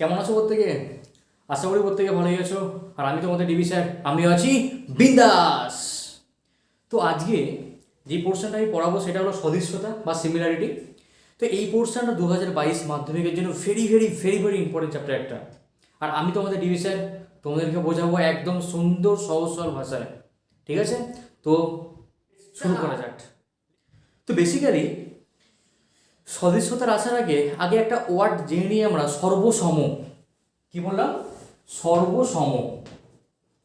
কেমন আছো প্রত্যেকে? আশা করি প্রত্যেকে ভালোই আছো। আর আমি তোমাদের ডিবি স্যার, আমি আছি বিন্দাস। তো আজকে যে পোর্শনটা আমি পড়াবো সেটা হলো সদৃশ্যতা বা সিমিলারিটি। তো এই পোর্শনটা 2022 মাধ্যমিকের জন্য very very very very important chapter একটা। আর আমি তোমাদের ডিবি স্যার তোমাদেরকে বোঝাবো একদম সুন্দর সহজ সরল ভাষায়। ঠিক আছে, তো শুরু করা যাক। তো বেসিক্যালি সদৃশ্যতার আসার আগে আগে একটা ওয়ার্ড জেনে নিই আমরা, সর্বসম। কি বললাম? সর্বসম।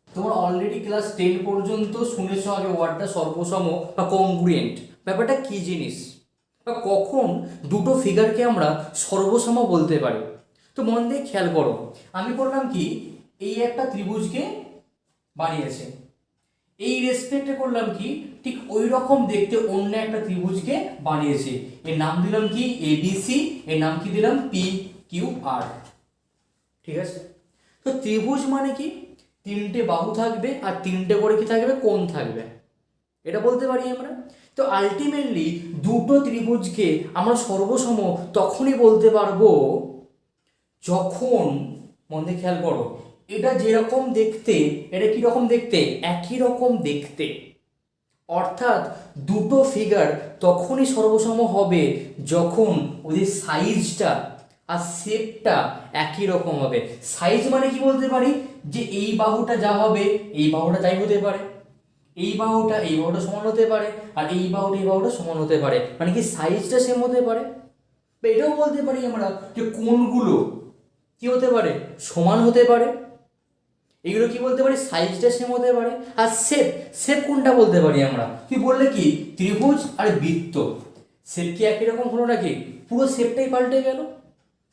তোমরা অলরেডি ক্লাস 10 পর্যন্ত শুনেছো আগে ওয়ার্ডটা সর্বসম বা কংগ্রুয়েন্ট। ব্যাপারটা কি জিনিস বা কখন দুটো ফিগারকে আমরা সর্বসম বলতে পারি। তো মন দিয়ে খেয়াল করো, আমি করলাম কি, এই একটা ত্রিভুজকে বানিয়েছে, এই রেসপেক্টে করলাম কি, ঠিক ওই রকম দেখতে অন্য একটা ত্রিভুজকে বানিয়েছি। এর নাম দিলাম কি এবিসি, এর নাম কি দিলাম পি কিউ আর। ঠিক আছে, তো ত্রিভুজ মানে কি, তিনটে বাহু থাকবে আর তিনটে করে কি থাকবে, কোণ থাকবে, এটা বলতে পারি আমরা। তো আলটিমেটলি দুটো ত্রিভুজকে আমরা সর্বসম তখনই বলতে পারবো যখন, মন দিয়ে খেয়াল করো, এটা যেরকম দেখতে, এটা কি রকম দেখতে, একই রকম দেখতে। অর্থাৎ দুটো ফিগার তখনই সর্বসম হবে যখন ওদের সাইজটা আর শেপটা একই রকম হবে। সাইজ মানে কি বলতে পারি, যে এই বাহুটা যা হবে এই বাহুটা তাই হতে পারে, এই বাহুটা সমান হতে পারে, আর এই বাহুটা সমান হতে পারে, মানে কি সাইজটা সেম হতে পারে। বা এটাও বলতে পারি আমরা যে কোণগুলো কি হতে পারে, সমান হতে পারে। এগুলো কি বলতে পারি, সাইজটা সেম হতে পারে। আর শেপ, শেপ কোনটা বলতে পারি আমরা, কি বললে কি ত্রিভুজ আর বৃত্ত, শেপ কি একই রকম হলো নাকি, পুরো শেপটাই পাল্টে গেল।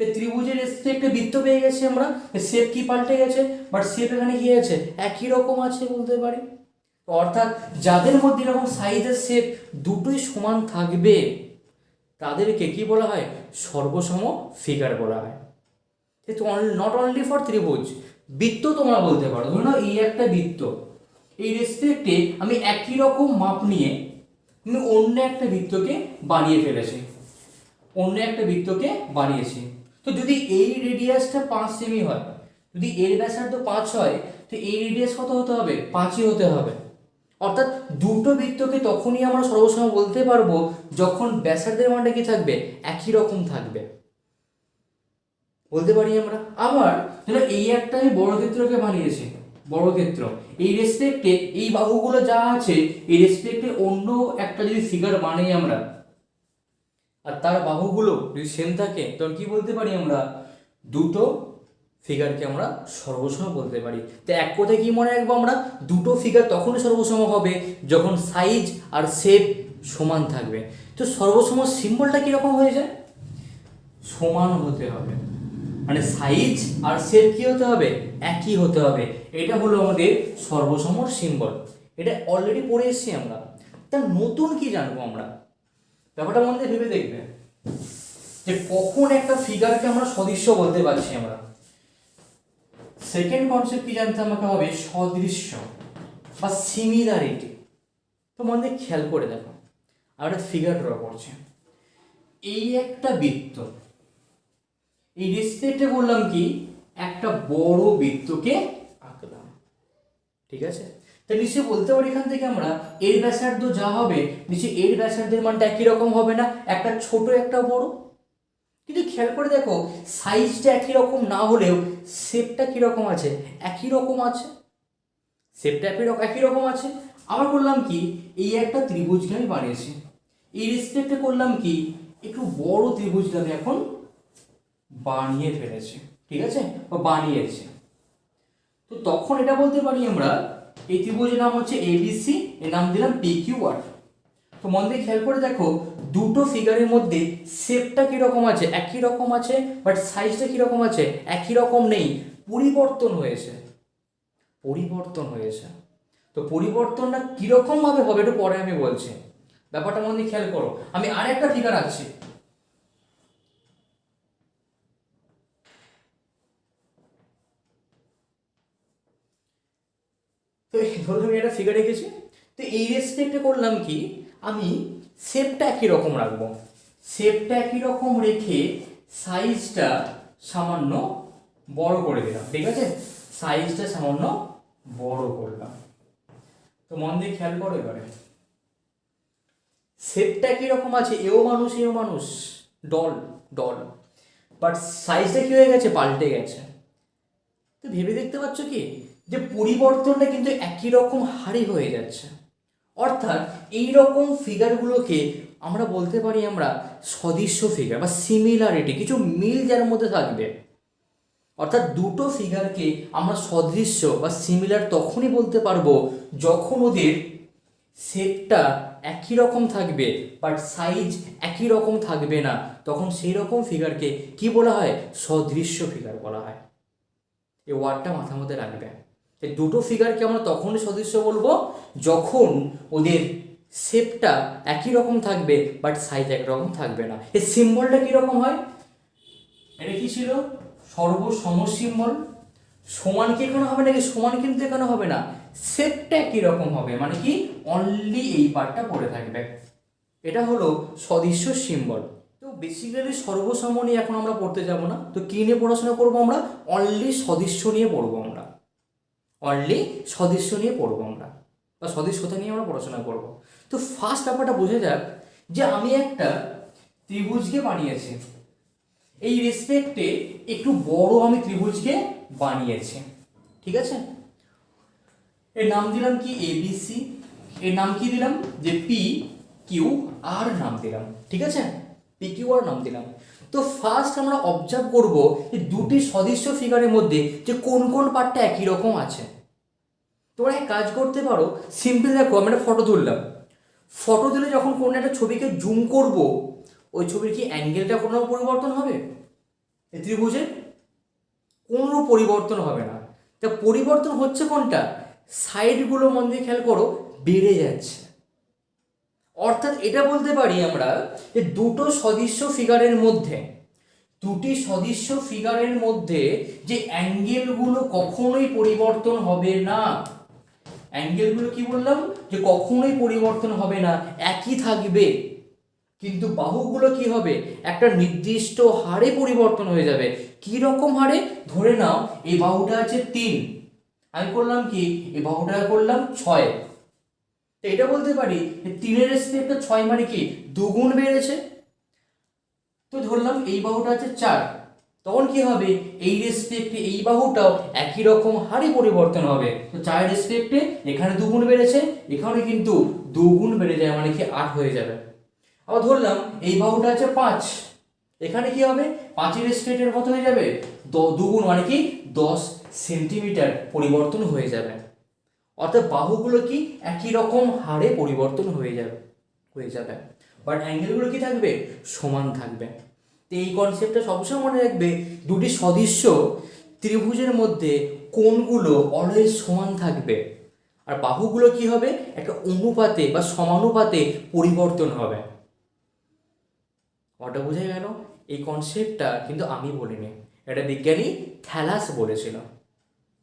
ত্রিভুজের রেসপেক্টে বৃত্ত পেয়ে গেছি আমরা, শেপ কি পাল্টে গেছে, বাট শেপ এখানে কি আছে, একই রকম আছে বলতে পারি। অর্থাৎ যাদের মধ্যে এরকম সাইজের শেপ দুটোই সমান থাকবে তাদেরকে কি বলা হয়, সর্বসম ফিগার বলা হয়। কিন্তু নট অনলি ফর ত্রিভুজ, বৃত্ত তোমরা বলতে পারো। ধরো না, এই একটা বৃত্ত, এই রেসপেক্টে আমি একই রকম মাপ নিয়ে কিন্তু অন্য একটা বৃত্তকে বানিয়ে ফেলেছি, অন্য একটা বৃত্তকে বানিয়েছি। তো যদি এই রেডিয়াসটা 5 সেমি হয়, যদি এর ব্যাসার্ধ 5 হয়, তো এই রেডিয়াস কত হতে হবে, 5ই হতে হবে। অর্থাৎ দুটো বৃত্তকে তখনই আমরা সর্বসম বলতে পারবো যখন ব্যাসার্ধের মানটা কি থাকবে, একই রকম থাকবে বলতে পারি আমরা। আবার ধরো এই একটা আমি বর্গক্ষেত্রকে বানিয়েছি, বর্গক্ষেত্র, এই রেসপেক্টে এই বাহুগুলো যা আছে এই রেসপেক্টে অন্য একটা যদি ফিগার বানাই আমরা, আর তার বাহুগুলো যদি সেম থাকে, তখন কি বলতে পারি আমরা, দুটো ফিগারকে আমরা সর্বসম বলতে পারি। তো এক কথায় কি মনে রাখবো আমরা, দুটো ফিগার তখনই সর্বসম হবে যখন সাইজ আর শেপ সমান থাকবে। তো সর্বসম সিম্বলটা কিরকম হয়ে যায়, সমান হতে হবে, মানে সাইজ আর শেপ কি হতে হবে, একই হতে হবে। এটা হলো আমাদের সর্বসমর সিম্বল। এটা অলরেডি পড়ে এসেছি আমরা। তা নতুন কি জানবো আমরা, ব্যাপারটা মন দিয়ে ভেবে দেখবে যে কখন একটা ফিগারকে আমরা সদৃশ্য বলতে পারছি আমরা। সেকেন্ড কনসেপ্ট কি জানতে আমাকে হবে, সদৃশ্য বা সিমিলারিটি। তো মন দিয়ে খেয়াল করে দেখো, আমরা ফিগার ড্র করছি, এই একটা বৃত্ত, এই রেসপেক্টে বললাম কি একটা বড় বৃত্তকে আঁকলাম। ঠিক আছে, তা নিশ্চয়ই বলতে পারি এখান থেকে আমরা এর ব্যাসার্ধ যা হবে নিশ্চয়ই এর ব্যাসার্ধের মানটা একই রকম হবে না, একটা ছোট একটা বড়। কিন্তু খেয়াল করে দেখো, সাইজটা একই রকম না হলেও শেপটা কিরকম আছে, একই রকম আছে, শেপটা একই রকম আছে। আবার করলাম কি, এই একটা ত্রিভুজকে আমি বানিয়েছি, এই রেসপেক্টে করলাম কি একটু বড় ত্রিভুজকে আমি এখন বানিয়ে ফেলেছি। ঠিক আছে, বা বানিয়েছি। তো তখন এটা বলতে পারি আমরা, এই ত্রিভুজের নাম হচ্ছে এবিসি, এর নাম দিলাম পি কিউ আর। তো মন দিয়ে খেয়াল করে দেখো, দুটো ফিগারের মধ্যে শেপটা কিরকম আছে, একই রকম আছে, বাট সাইজটা কিরকম আছে, একই রকম নেই, পরিবর্তন হয়েছে, পরিবর্তন হয়েছে। তো পরিবর্তনটা কিরকম ভাবে হবে একটু পরে আমি বলছি। ব্যাপারটা মন দিয়ে খেয়াল করো, আমি আরেকটা ফিগার আঁকছি। তো ধরুন আমি একটা ফিগার রেখেছি, তো এই রেসপেক্টে করলাম কি, আমি শেপটা একই রকম রাখবো, শেপটা একই রকম রেখে সাইজটা সামান্য বড় করে দিলাম, ঠিক আছে, সাইজটা সামান্য বড় করলাম। তো মন দিয়ে খেয়াল করো এবারে, শেপটা কিরকম আছে, এও মানুষ এও মানুষ, ডল ডল, বাট সাইজটা কি হয়ে গেছে, পাল্টে গেছে। তো ভেবে দেখতে পাচ্ছ কি যে পরিবর্তনটা কিন্তু একই রকম হারে হয়ে যাচ্ছে। অর্থাৎ এই রকম ফিগারগুলোকে আমরা বলতে পারি আমরা সদৃশ্য ফিগার বা সিমিলারিটি, কিছু মিল যার মধ্যে থাকবে। অর্থাৎ দুটো ফিগারকে আমরা সদৃশ্য বা সিমিলার তখনই বলতে পারবো যখন ওদের শেপটা একই রকম থাকবে বাট সাইজ একই রকম থাকবে না, তখন সেই রকম ফিগারকে কি বলা হয়, সদৃশ্য ফিগার বলা হয়। এই ওয়ার্ডটা মাথার মধ্যে রাখবে। এই দুটো ফিগারকে আমরা তখনই সদৃশ্য বলবো যখন ওদের শেপটা একই রকম থাকবে বাট সাইজ একরকম থাকবে না। এই সিম্বলটা কীরকম হয়, এটা কি ছিল, সর্বসম সিম্বল। সমান কি এখানে হবে নাকি, সমান কিন্তু এখানে হবে না, শেপটা একই রকম হবে, মানে কি অনলি এই পার্টটা পড়ে থাকবে। এটা হলো সদৃশ্য সিম্বল। তো বেসিক্যালি সর্বসম নিয়ে এখন আমরা পড়তে যাব না, তো কি নিয়ে পড়াশোনা করবো আমরা, অনলি সদৃশ্য নিয়ে পড়বো আমরা, অনলি সদৃশ্য নিয়ে পড়বো আমরা, বা সদৃশ্যতা নিয়ে আমরা পড়াশোনা করব। তো ফার্স্ট ব্যাপারটা বোঝা যাক যে আমি একটা ত্রিভুজকে বানিয়েছি, এই রেসপেক্টে একটু বড় আমি ত্রিভুজকে বানিয়েছি, ঠিক আছে। এর নাম দিলাম কি এবিসি, এর নাম কি দিলাম যে পি কিউ আর নাম দিলাম, ঠিক আছে, পি কিউ আর নাম দিলাম। তো ফার্স্ট আমরা অবজার্ভ করব যে দুটি সদৃশ্য ফিগারের মধ্যে যে কোন কোন পার্টটা একই রকম আছে। তোমরা এক কাজ করতে পারো, সিম্পল দেখো আমি একটা ফটো তুললাম, ফটো তুলে যখন কোনো একটা ছবিকে জুম করব, ওই ছবির কি অ্যাঙ্গেলটা কোনো পরিবর্তন হবে, এই ত্রিভুজের কোনো পরিবর্তন হবে না। তা পরিবর্তন হচ্ছে কোনটা, সাইডগুলো মন দিয়ে খেয়াল করো বেড়ে যাচ্ছে। অর্থাৎ এটা বলতে পারি আমরা যে দুটো সদৃশ্য ফিগারের মধ্যে, দুটি সদৃশ্য ফিগারের মধ্যে যে অ্যাঙ্গেলগুলো কখনোই পরিবর্তন হবে না, অ্যাঙ্গেলগুলো কি বললাম যে কখনোই পরিবর্তন হবে না, একই থাকবে। কিন্তু বাহুগুলো কি হবে, একটা নির্দিষ্ট হারে পরিবর্তন হয়ে যাবে। কি রকম হারে, ধরে নাও এই বাহুটা আছে 3, আমি করলাম কি এই বাহুটা করলাম 6, তো এটা বলতে পারি 3-এর রেসপেক্টে 6 মানে কি দুগুণ বেড়েছে। তো ধরলাম এই বাহুটা আছে 4, তখন কি হবে এই রেসপেক্টে এই বাহুটাও একই রকম হারে পরিবর্তন হবে। তো 4 রেসপেক্টে এখানে দুগুণ বেড়েছে, এখানে কিন্তু দুগুণ বেড়ে যায়, মানে কি 8 হয়ে যাবে। আবার ধরলাম এই বাহুটা আছে 5, এখানে কি হবে 5-এর রেসপেক্টের কত হয়ে যাবে, দুগুণ, মানে কি 10 সেন্টিমিটার পরিবর্তন হয়ে যাবে। অর্থাৎ বাহুগুলো কি একই রকম হারে পরিবর্তন হয়ে যাবে, বাট অ্যাঙ্গেলগুলো কি থাকবে, সমান থাকবে। তো এই কনসেপ্টটা সবসময় মনে রাখবে, দুটি সদৃশ্য ত্রিভুজের মধ্যে কোণগুলো অলওয়েজ সমান থাকবে, আর বাহুগুলো কি হবে একটা অনুপাতে বা সমানুপাতে পরিবর্তন হবে। ওটা বোঝা গেল। এই কনসেপ্টটা কিন্তু আমি বলিনি, এটা বিজ্ঞানী থ্যালাস বলেছিল,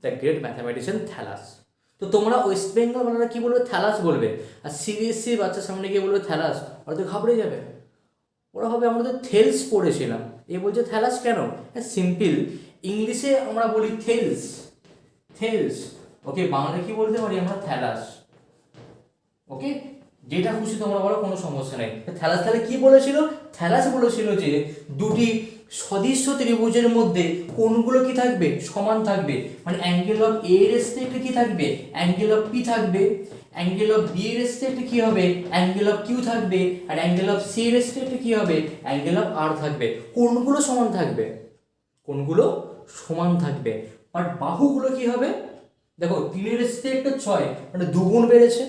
দ্য গ্রেট ম্যাথামেটিশিয়ান থ্যালাস। তো তোমরা ওয়েস্ট বেঙ্গল বাচ্চারা কি বলবে, থ্যালাস বলবে, আর সিবিএসসি বাচ্চার সামনে গিয়ে বলবে থ্যালাস, ওরা তো ঘাবড়ে যাবে, ওরা হবে আমরা তো থেলস পড়েছিলাম, এ বলছে থ্যালাস কেন। সিম্পল ইংলিশে আমরা বলি থেলস, থেলস, ওকে, বাংলায় কি বলতে পারি আমরা থ্যালাস, ওকে, যেটা খুশি তোমরা বলো, কোনো সমস্যা নেই। থ্যালাস তাহলে কি বলেছিল, থ্যালাস বলেছিল যে দুটি সদৃশ্য ত্রিভুজের মধ্যে কোণগুলো কি থাকবে, সমান থাকবে, মানে অ্যাঙ্গেল অফ এ এর রেসপেক্টে কি থাকবে, অ্যাঙ্গেল অফ পি থাকবে, অ্যাঙ্গেল অফ বি এর রেসপেক্টে কি হবে, অ্যাঙ্গেল অফ কিউ থাকবে, আর অ্যাঙ্গেল অফ সি এর রেসপেক্টে কি হবে, অ্যাঙ্গেল অফ আর থাকবে। কোণগুলো সমান থাকবে, কোণগুলো সমান থাকবে, বাট বাহুগুলো কি হবে, দেখো 3-এর রেসপেক্টে 6 মানে দুগুণ বেড়েছে,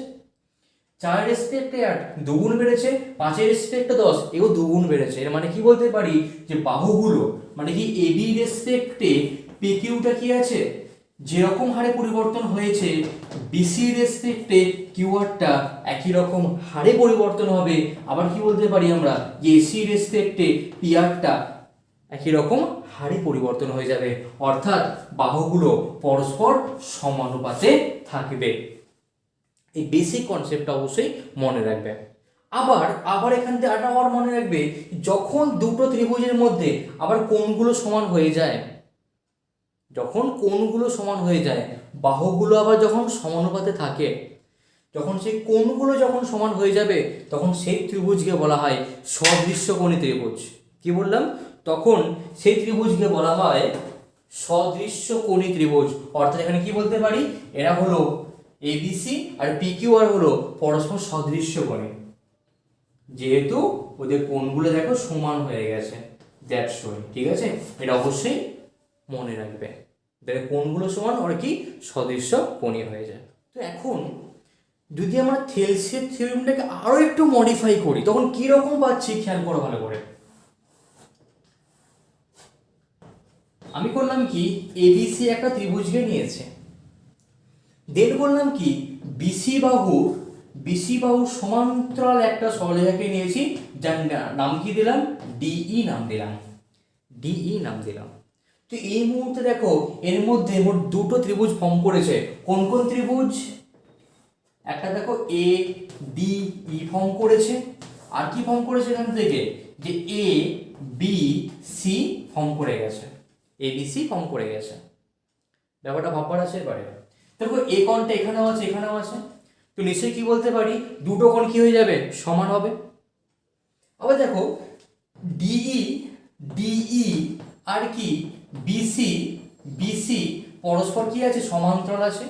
4-এর রেসপেক্টে 8 দুগুণ বেড়েছে, 5-এর রেসপেক্টে 10 এও দুগুণ বেড়েছে। এর মানে কি বলতে পারি যে বাহুগুলো মানে কি এবি রেসপেক্টে পিকিউটা কি আছে, যেরকম হারে পরিবর্তন হয়েছে বিসি রেসপেক্টে কিউআরটা একই রকম হারে পরিবর্তন হবে। আবার কি বলতে পারি আমরা যে এসি রেসপেক্টে পিআরটা একই রকম হারে পরিবর্তন হয়ে যাবে, অর্থাৎ বাহুগুলো পরস্পর সমানুপাতে থাকবে। এই বেসিক কনসেপ্টটা অবশ্যই মনে রাখবে। আবার এখান থেকে আবার মনে রাখবে, যখন দুটো ত্রিভুজের মধ্যে আবার কোণগুলো সমান হয়ে যায়, যখন কোণগুলো সমান হয়ে যায়, বাহুগুলো আবার যখন সমানুপাতে থাকে, যখন সেই কোণগুলো যখন সমান হয়ে যাবে, তখন সেই ত্রিভুজকে বলা হয় সদৃশ্যকোণী ত্রিভুজ। কি বললাম? তখন সেই ত্রিভুজকে বলা হয় সদৃশ্যকোণী ত্রিভুজ। অর্থাৎ এখানে কি বলতে পারি, এরা হলো এবিসি আর পিকিউআর হলো পরস্পর সদৃশ্যকোণী, যেহেতু ওদের কোণগুলো দেখো সমান হয়ে গেছে, দ্যাটস ওয়াই। ঠিক আছে, এটা অবশ্যই মনে রাখবে, দেখো কোণগুলো সমান ওরা কি সদৃশ্যকোণী হয়ে যায়। তো এখন যদি আমরা থেলসের থিওরেমটাকে আরো একটু মডিফাই করি, তখন কি রকম পাচ্ছি খেয়াল করো ভালো করে। আমি করলাম কি, এবিসি একটা ত্রিভুজকে নিয়েছে, দেন করলাম কি বিসি বাহুর সমান্তরাল একটা সরলরেখাকে নিয়েছি, যার নাম কি দিলাম, ডিই নাম দিলাম। তো এই মুহূর্তে দেখো এর মধ্যে মোট দুটো ত্রিভুজ ফর্ম করেছে। কোন কোন ত্রিভুজ? একটা দেখো এ ডি ই ফর্ম করেছে, আর কি ফর্ম করেছে এখান থেকে, যে এ বি সি ফর্ম করে গেছে, এ বি সি ফর্ম করে গেছে। ব্যাপারটা ভাববার আছে এবারে। দেখো এ কোণটা এখানেও আছে, এখানেও আছে, তো নিশ্চয়ই কি বলতে পারি, দুটো কোণ কি হয়ে যাবে, সমান হবে। আবার দেখো ডিই আর কি বিসি পরস্পর কি আছে, সমান্তরাল আছে।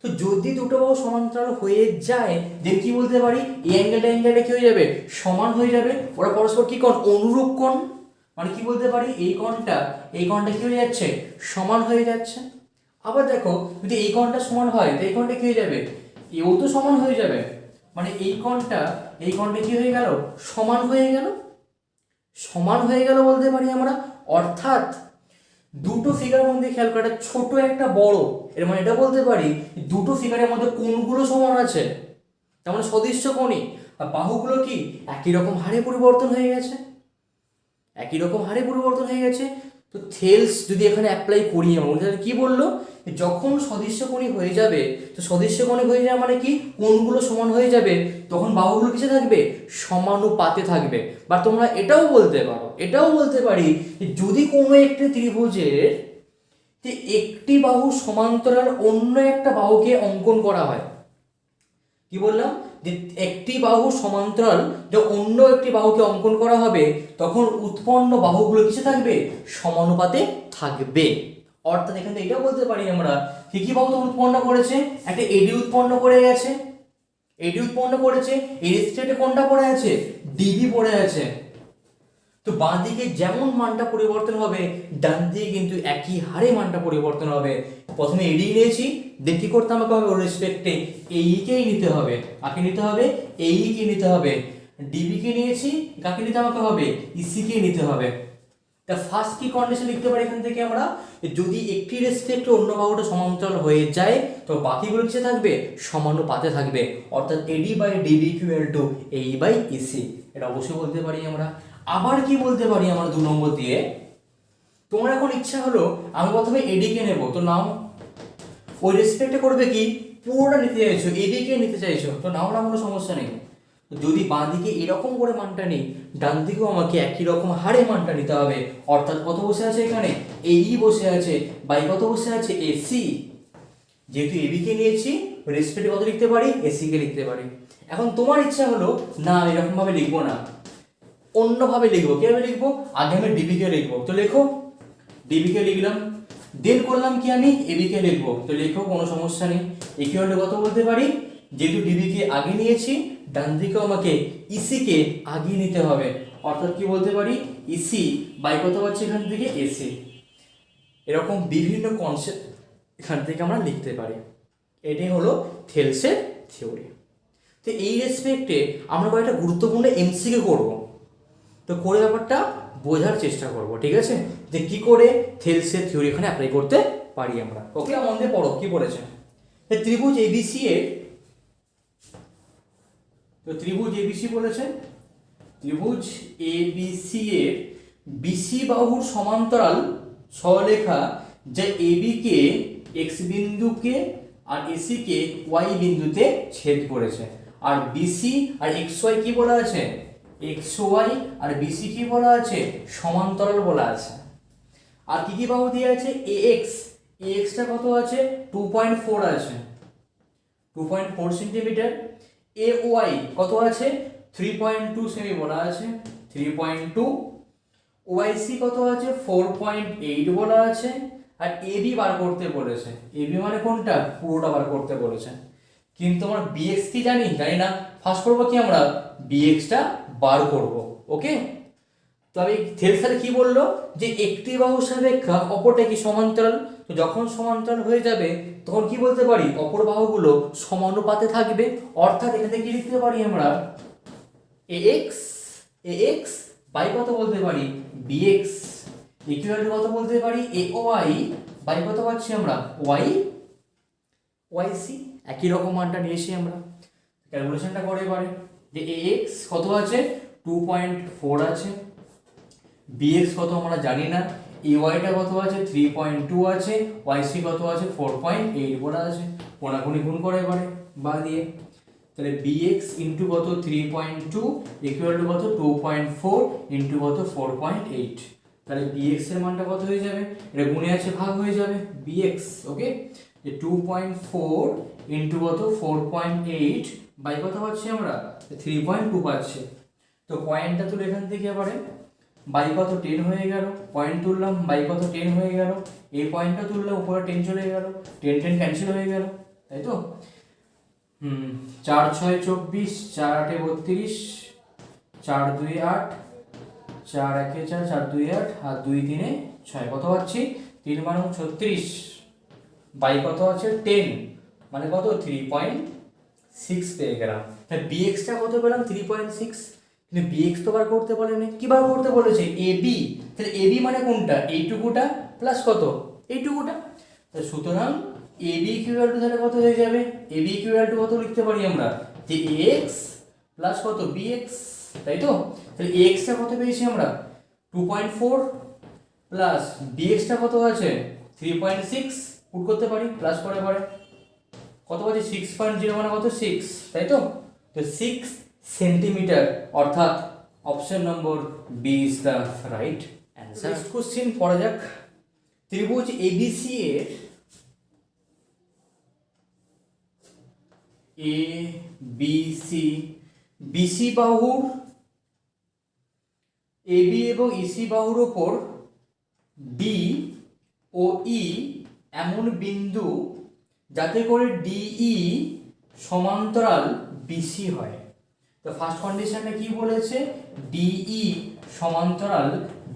তো যদি দুটো বাহু সমান্তরাল হয়ে যায়, দেন কি বলতে পারি, এই অ্যাঙ্গেলটা কি হয়ে যাবে, সমান হয়ে যাবে। ওরা পরস্পর কি কোণ, অনুরূপ কোণ। মানে কি বলতে পারি, এই কোণটা কি হয়ে যাচ্ছে, সমান হয়ে যাচ্ছে। আবার দেখো যদি এই কোণটা সমান হয়, তো এই কোণটা কি হয়ে যাবে, এও তো সমান হয়ে যাবে। মানে এই কোণটা কি হয়ে গেল, সমান হয়ে গেল বলতে পারি আমরা। অর্থাৎ দুটো ফিগারের মধ্যে খেয়াল করে, ছোট একটা বড়, এর মানে এটা বলতে পারি দুটো ফিগারের মধ্যে কোণগুলো সমান আছে, তার মানে সদৃশ্যকোণী। আর বাহুগুলো কি একই রকম হারে পরিবর্তন হয়ে গেছে। তো থেলস যদি এখানে অ্যাপ্লাই করি আমরা, তাহলে কি বললো, যখন সদৃশ্যকোণী হয়ে যাবে, তো সদৃশ্যকোণী হয়ে যাওয়া মানে কি, কোণগুলো সমান হয়ে যাবে, তখন বাহুগুলো কিসে থাকবে, সমানুপাতে থাকবে। বা তোমরা এটাও বলতে পারি যদি কোনো একটি ত্রিভুজের একটি বাহু সমান্তরাল অন্য একটা বাহুকে অঙ্কন করা হয়, কি বললাম, যে একটি বাহু সমান্তরাল যে অন্য একটি বাহুকে অঙ্কন করা হবে, তখন উৎপন্ন বাহুগুলো কিসে থাকবে, সমানুপাতে থাকবে। অর্থাৎ এখানে এটাও বলতে পারি আমরা, কি বাহু তো উৎপন্ন করেছে, একটা এডি উৎপন্ন করেছে, এর স্ট্রেটে কোনটা পড়ে আছে, ডিবি পড়ে আছে। তো বাঁ দিকে যেমন মানটা পরিবর্তন হবে, ডান দিকে কিন্তু একই হারে মানটা পরিবর্তন হবে। প্রথমে এডি নিয়েছি, দেন কি করতে আমাকে হবে, ওর রেসপেক্টে এইকেই নিতে হবে। কাকে নিতে হবে, এইকে নিতে হবে। ডিবি কে নিয়েছি, কাকে নিতে আমাকে হবে, ইসি কে নিতে হবে। তা ফার্স্ট কি কন্ডিশন লিখতে পারি এখান থেকে আমরা, যদি একটি রেসপেক্টে অন্য বাহুটা সমান্তরাল হয়ে যায়, তো বাকিগুলো কিসে থাকবে, সমানুপাতে থাকবে। অর্থাৎ A D by D B equal to A E by E C, এটা অবশ্যই বলতে পারি আমরা। আবার কি বলতে পারি আমরা 2 নম্বর দিয়ে, তোমার এখন ইচ্ছা হলো আমি প্রথমে এডি কে নেব, তো নাও, ওই রেসপেক্টে করবে কি, পুরোটা নিতে চাইছো, এডি কে নিতে চাইছো, তো নাও না, কোনো সমস্যা নেই। যদি বাঁ দিকে এরকম করে মানটা নেই, ডান দিকেও আমাকে একই রকম হারে মানটা নিতে হবে। অর্থাৎ কত বসে আছে এখানে, এই বসে আছে, বাই কত বসে আছে, এসি। যেহেতু এবি কে নিয়েছি, রেসপেক্টে কত লিখতে পারি, এসি কে লিখতে পারি। এখন তোমার ইচ্ছা হলো না এরকম ভাবে লিখবো না, অন্যভাবে লিখবো। কিভাবে লিখবো, আগে আমি ডিবি কে লিখবো, তো লেখো, ডিবি কে লিখলাম। দেন করলাম কি, আমি এবি কে লিখবো, তো লেখো, কোনো সমস্যা নেই। ইকুয়াল টু কত বলতে পারি, যেহেতু ডিবি কে আগে নিয়েছি, ডান দিকেও আমাকে ইসি কে আগে নিতে হবে। অর্থাৎ কি বলতে পারি, ইসি বাই কত পাচ্ছি এখান থেকে, এসি। এরকম বিভিন্ন কনসেপ্ট এখান থেকে আমরা লিখতে পারি। এটাই হলো থেলসের থিওরি। তো এই রেসপেক্টে আমরা কয়েকটা গুরুত্বপূর্ণ এমসিকিউ করব, তো করে ব্যাপারটা বোঝার চেষ্টা করব, ঠিক আছে, যে কি করে থেলসের থিওরি এখানে অ্যাপ্লাই করতে পারি আমরা। ওকে, মন দিয়ে পড়ো কি বলেছে। ত্রিভুজ এবিসি এর, তো ত্রিভুজ এবিসি বলেছে, ত্রিভুজ এবিসি এর বিসি বাহুর সমান্তরাল সরলরেখা, যা এবি কে এক্স বিন্দুকে আর এসি কে ওয়াই বিন্দুতে ছেদ করেছে। আর বিসি আর এক্স ওয়াই কি বলা আছে, এক্স ওয়াই আর বিসি কি বলা আছে, সমান্তরাল বলা আছে। আর কি কি বাহু দিয়ে আছে, এ এক্স এক্সটা কত আছে 2.4 আছে, 2.4 সেন্টিমিটার। এ ওয়াই কত আছে 3.2 সেমি বলা আছে, 3.2। ওয়াইসি কত আছে 4.8 বলা আছে। আর এবি বার করতে বলেছে, এবি মানে কোনটা, পুরোটা বার করতে বলেছে। কিন্তু আমরা বিএক্স কি জানি, জানি না। ফার্স্ট করবো কি আমরা, বিএক্সটা বার করব। ওকে, তো আমি থেলসার কি বললো যে একটি বাহু সাপেক্ষা অপরটা কি সমান্তরাল। তো যখন সমান্তরাল হয়ে যাবে তখন কি বলতে পারি, অপর বাহুগুলো সমানুপাতে থাকবে। অর্থাৎ এখানে কি লিখতে পারি আমরা, ax বাই কত বলতে পারি bx ইকুয়াল টু কত বলতে পারি aoy বাই কত পাচ্ছি আমরা yc। একই রকম মানটা নিয়েছি আমরা, ক্যালকুলেশনটা করে এবারে যে ax কত আছে 2.4 আছে, bx কত আমরা জানি না, ay টা কত আছে 3.2 আছে, yc কত আছে 4.8 বলা আছে। কোনাকুনি গুণ করে এবারে বা দিয়ে, তাহলে bx ইনটু কত 3.2 ইকুয়াল টু কত 2.4 ইনটু কত 4.8। তাহলে bx এর মানটা কত হয়ে যাবে, এটা গুণে আছে ভাগ হয়ে যাবে bx। ওকে, যে 2.4 ইনটু কত 4.8 বাই কত পাচ্ছি আমরা 3.2 পাচ্ছি। তো পয়েন্টটা তুলে এখান থেকে এবারে বাই কত 10 হয়ে গেল, পয়েন্ট তুললাম বাই কত 10 হয়ে গেল, এই পয়েন্টটা তুললাম উপরে 10 চলে গেল, 10 10 ক্যান্সেল হয়ে গেল, তাই তো। 4 6 24, 4 8 32, 4 2 8, 4 1 4, 4 2 8 আর 2 3 6 কত পাচ্ছি 3 12 36 বাই কত আছে 10 মানে কত 3.6 পেয়ে গেলাম। তাহলে bx টা কত পেলাম 3.6। কিন্তু bx তো বার করতে বলেনি, কি বার করতে বলেছে ab। তাহলে ab মানে কোনটা, এইটুকুটা প্লাস কত এইটুকুটা। তাহলে সুতরাং ab ইকুয়াল টু তাহলে কত হয়ে যাবে, ab ইকুয়াল টু কত লিখতে পারি আমরা যে ax প্লাস কত bx, তাই তো। তাহলে ax টা কত পেয়েছি আমরা 2.4 প্লাস bx টা কত আছে 3.6, পুট করতে পারি প্লাস করে পরে কত পাচ্ছি 6.0 মানে কত 6, তাই তো। তো 6 সেন্টিমিটার, অর্থাৎ option number B is the right answer. Next question পড়া যাক। ত্রিভুজ এবিসি এর এবিসি বিসি বাহুর এবি এবং ইসি বাহুর ওপর ডি ও ই এমন বিন্দু যাতে করে ডিই সমান্তরাল বিসি হয়। তো ফার্স্ট কন্ডিশনটা কি বলেছে, ডিই সমান্তরাল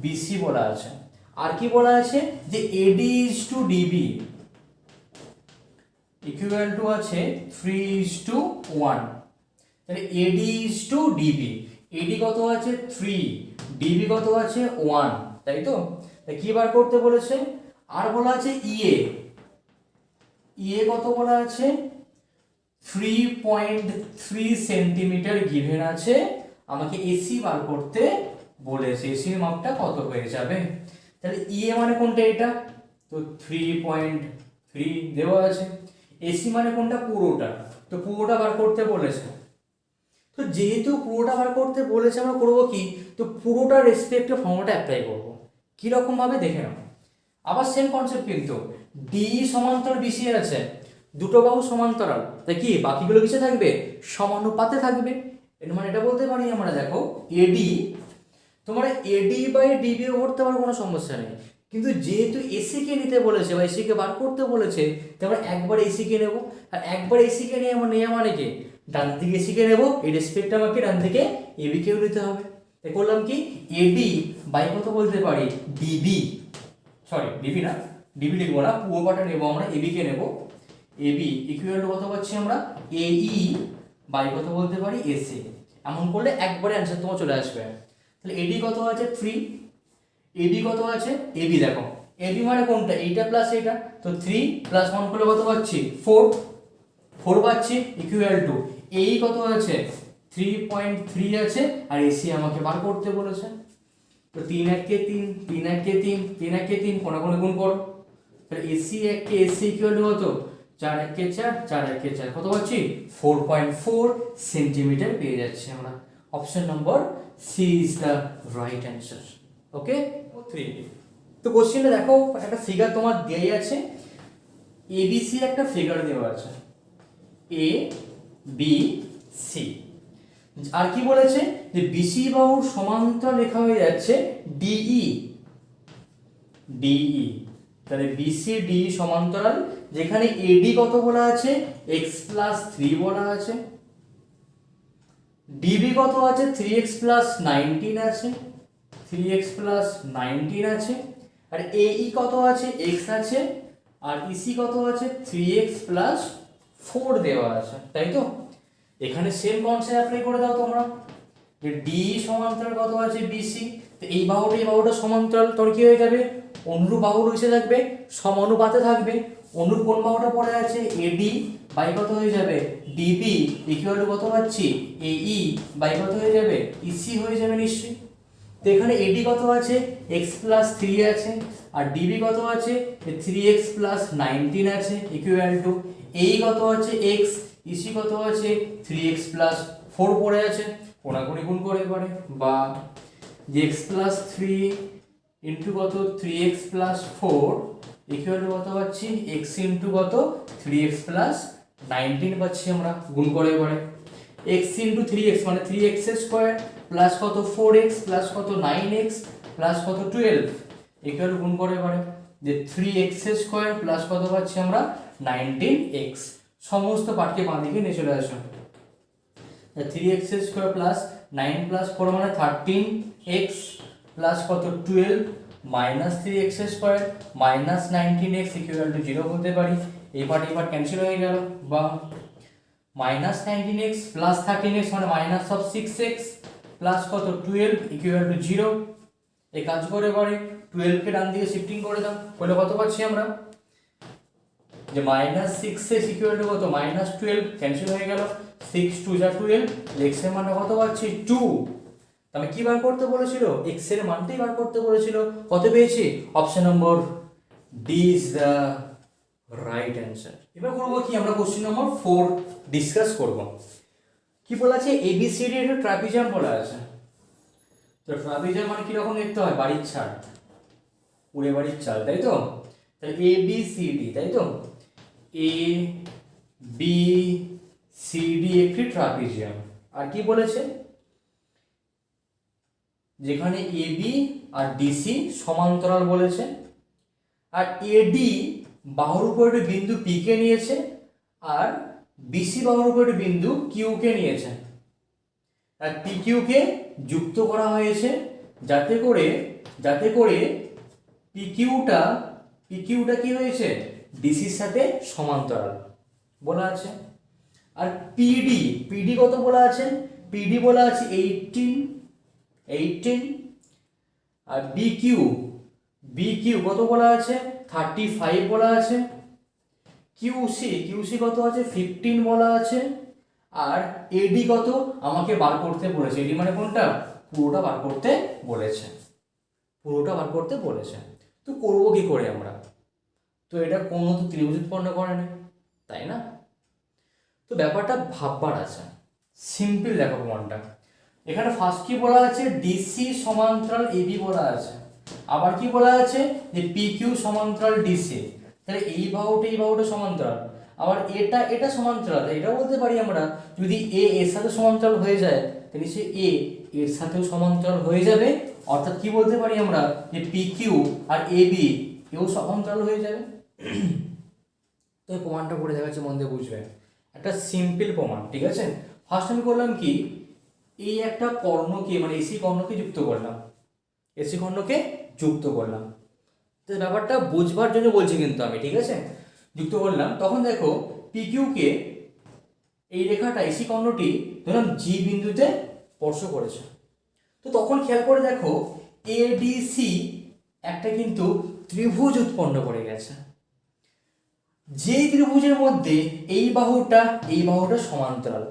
বিসি বলা আছে। আর কি বলা আছে যে A D is to D B equal to আছে 3:1। তাহলে A D is to D B, A D কত আছে 3, ডিবি কত আছে 1, তাই তো। কি বার করতে বলেছে, আর বলা আছে ইএ, ইএ কত বলা আছে 3.3 সেন্টিমিটার গিভেন আছে। আমাকে এসি বার করতে বলেছে, এসির মাপটা কত হয়ে যাবে। তাহলে ইএ মানে কোনটা, এটা তো 3.3 দেওয়া আছে। এসি মানে কোনটা, পুরোটা, তো পুরোটা বার করতে বলেছে। তো যেহেতু পুরোটা বার করতে বলেছে আমরা করবো কি, তো পুরোটা রেসপেক্টে ফর্মুলাটা অ্যাপ্লাই করবো। কিরকম ভাবে দেখে নাও, আবার সেম কনসেপ্ট কিন্তু ডিই সমান্তরাল বিসি আছে, দুটো বাহু সমান্তরাল, তাই কি বাকিগুলো কিসে থাকবে সমানুপাতে থাকবে। এর মানে এটা বলতে পারি আমরা, দেখো এডি তোমরা এডি বাই ডিবিও করতে পারো, কোনো সমস্যা নেই। কিন্তু যেহেতু এসি কে নিতে বলেছে বা এসি কে বার করতে বলেছে, তো আমরা একবার এসি কে নেব। আর একবার এসি কে নিয়ে আমার নেওয়া মানে কি, ডান দিকে এসি কে নেব, এই রেসপেক্ট আমাকে ডান দিকে এবি কেও নিতে হবে। তাই করলাম কি এডি বাই কত বলতে পারি ডিবি, সরি ডিবি না, ডিবি লিখবো না, পুরো পাটা নেবো আমরা, এবি কে নেব। এবি ইকুয়াল টু কত পাচ্ছি আমরা এই বাই কত বলতে পারি এসি। এমন করলে একবারে অ্যান্সার তোমার চলে আসবে। তাহলে এডি কত আছে 3, এবি কত আছে, এবি দেখো এবি মানে কোনটা, এইটা প্লাস এইটা, তো 3 প্লাস 1 করলে কত পাচ্ছি 4 পাচ্ছি ইকুয়াল টু এই কত আছে 3.3 আছে, আর এসি আমাকে বার করতে বলেছে। তো 3 1 কে 3, 3 1 কে 3, 3 1 কে 3 কোনা কোনে গুণ করো। তাহলে AC 1 K AC equal to কত 4 1 কে 4, 4 1 কে 4 কত পাচ্ছি 4.4 সেন্টিমিটার পেয়ে যাচ্ছি আমরা। Option number C is the right answer. Okay 3। তো কোশ্চেনটা দেখো, একটা ফিগার তোমার দেয়াই আছে, এবিসি একটা ফিগার দেওয়া আছে, এ বি সি। আর কি বলেছে যে বিসি বাহুর সমান্তরাল রেখা হয়ে যাচ্ছে ডিই, ডিই। তাহলে বিসি ডি সমান্তরাল, যেখানে এডি কত বলা আছে, x+3 বলা আছে, ডিবি কত আছে, 3x+19 আছে, 3x+19 আছে, আর এই কত আছে, x আছে, আর ইসি কত আছে, 3x+4 দেওয়া আছে, তাই তো। এখানে সেম কনসেপ্ট অ্যাপ্লাই করে দাও তোমরা, যে ডি সমান্তরাল কত আছে বিসি, তো এই বাহুটা সমান্তরাল, তোর কি হয়ে যাবে, অনুরূপ বাহু এসে থাকবে, সমানুপাতে থাকবে। অনুরূপ কোন বাহুটা পড়ে আছে, এডি বাই কত হয়ে যাবে, ডিবি ইকুয়াল টু কত পাচ্ছি, এই বাই কত হয়ে যাবে, ইসি হয়ে যাবে নিশ্চয়ই। তো এখানে এডি কত আছে, x+3 আছে, আর ডিবি কত আছে, 3x+19 আছে, ইকুয়াল টু এই কত আছে x, ইসি কত আছে, 3x+4 পড়ে আছে, কোনাকুনি গুণ করে পারে, বা যে x+3 ইন্টু কত, 3x+4 ইকুয়াল টু কত পাচ্ছি, x ইন্টু কত, 3x+19 পাচ্ছি আমরা, গুণ করে পারে। x ইন্টু 3x মানে 3x স্কোয়ার প্লাস কত 4x প্লাস কত 9x প্লাস কত 12 ইকুয়াল গুণ করে পারে, যে 3x স্কোয়ার প্লাস কত পাচ্ছি আমরা 19x। সমস্ত পাঠকে বাঁ দিকে নিয়ে চলে আসো। 3x স্কোয়ার প্লাস 9 প্লাস 4 মানে 13x প্লাস কত 12 minus 3x square minus 19x equal to 0 বলতে পারি। এই পার্ট ক্যান্সেল হয়ে গেল, বা মাইনাস 19x প্লাস 13x মানে মাইনাস অফ 6x প্লাস কত 12 ইকুয়াল টু 0। এই কাজ করে পারে 12 কে ডান দিকে শিফটিং করে দাও, তাহলে কত পাচ্ছি আমরা, যে মাইনাস 6x ইকুয়াল টু কত মাইনাস 12, ক্যান্সেল হয়ে গেল, 6 2 যা 12, x এর মানটা কত পাচ্ছি 2। তাহলে কি বার করতে বলেছিল, x এর মানটাই বার করতে বলেছিল, কত পেয়েছি, option number D is the right answer. এবার করবো কি, আমরা কোশ্চেন নম্বর 4 ডিসকাস করব। কি বলা আছে, এবিসিডি একটা ট্রাপিজিয়াম বলা আছে। তো ট্রাপিজিয়াম মানে কিরকম দেখতে হয়, বাড়ির ছাদ, উড়ে বাড়ির চাল, তাই তো। তাহলে এ বি সি ডি, তাই তো, এ বি সি ডি একটি ট্রাপিজিয়াম। আর কি বলেছে, যেখানে এ বি আর ডিসি সমান্তরাল বলেছে, আর এডি বাহুর উপর একটি বিন্দু পি কে নিয়েছে, আর বিসি বাহুর উপর একটি বিন্দু কিউ কে নিয়েছে, আর পি কিউ কে যুক্ত করা হয়েছে যাতে করে পি কিউটা কি হয়েছে, ডিসির সাথে সমান্তরাল বলা আছে। আর পিডি কত বলা আছে, পিডি বলা আছে 18, আর বিকিউ কত বলা আছে 35 বলা আছে, কিউসি কত আছে 15 বলা আছে, আর এডি কত আমাকে বার করতে বলেছে, এডি মানে কোনটা, পুরোটা বার করতে বলেছে, তো করবো কি করে আমরা, তো এটা কোনো তো ত্রিভুজ উৎপন্ন করে না, তাই না। তো ব্যাপারটা ভাববার আছে, সিম্পল দেখো প্রমাণটা। এখানে ফার্স্ট কি বলা আছে, ডিসি সমান্তরাল এবি বলা আছে, আবার কি বলা আছে যে পি কিউ সমান্তরাল ডিসি, তাহলে এই বাহুটা সমান্তরাল, আবার এটা সমান্তরাল, এটা বলতে পারি আমরা যদি এ এর সাথে সমান্তরাল হয়ে যায় তাহলে সে এ এর সাথেও সমান্তরাল হয়ে যাবে, অর্থাৎ কি বলতে পারি আমরা যে P Q R A B এও সমান্তরাল হয়ে যাবে। তো এই প্রমাণটা করে দেখাচ্ছে, মন দিয়ে বুঝবে, একটা সিম্পল প্রমাণ, ঠিক আছে। ফার্স্ট আমি করলাম কি, এই একটা কর্ণকে মানে এসি কর্ণকে যুক্ত করলাম, তো ব্যাপারটা বুঝবার জন্য বলছি কিন্তু আমি, ঠিক আছে, যুক্ত করলাম। তখন দেখো পিকিউকে এই রেখাটা এসি কর্ণটি ধরুন জি বিন্দুতে স্পর্শ করেছে, তো তখন খেয়াল করে দেখো এডিসি একটা কিন্তু ত্রিভুজ উৎপন্ন করে গেছে, যে ত্রিভুজের মধ্যে এই বাহুটা সমান্তরাল।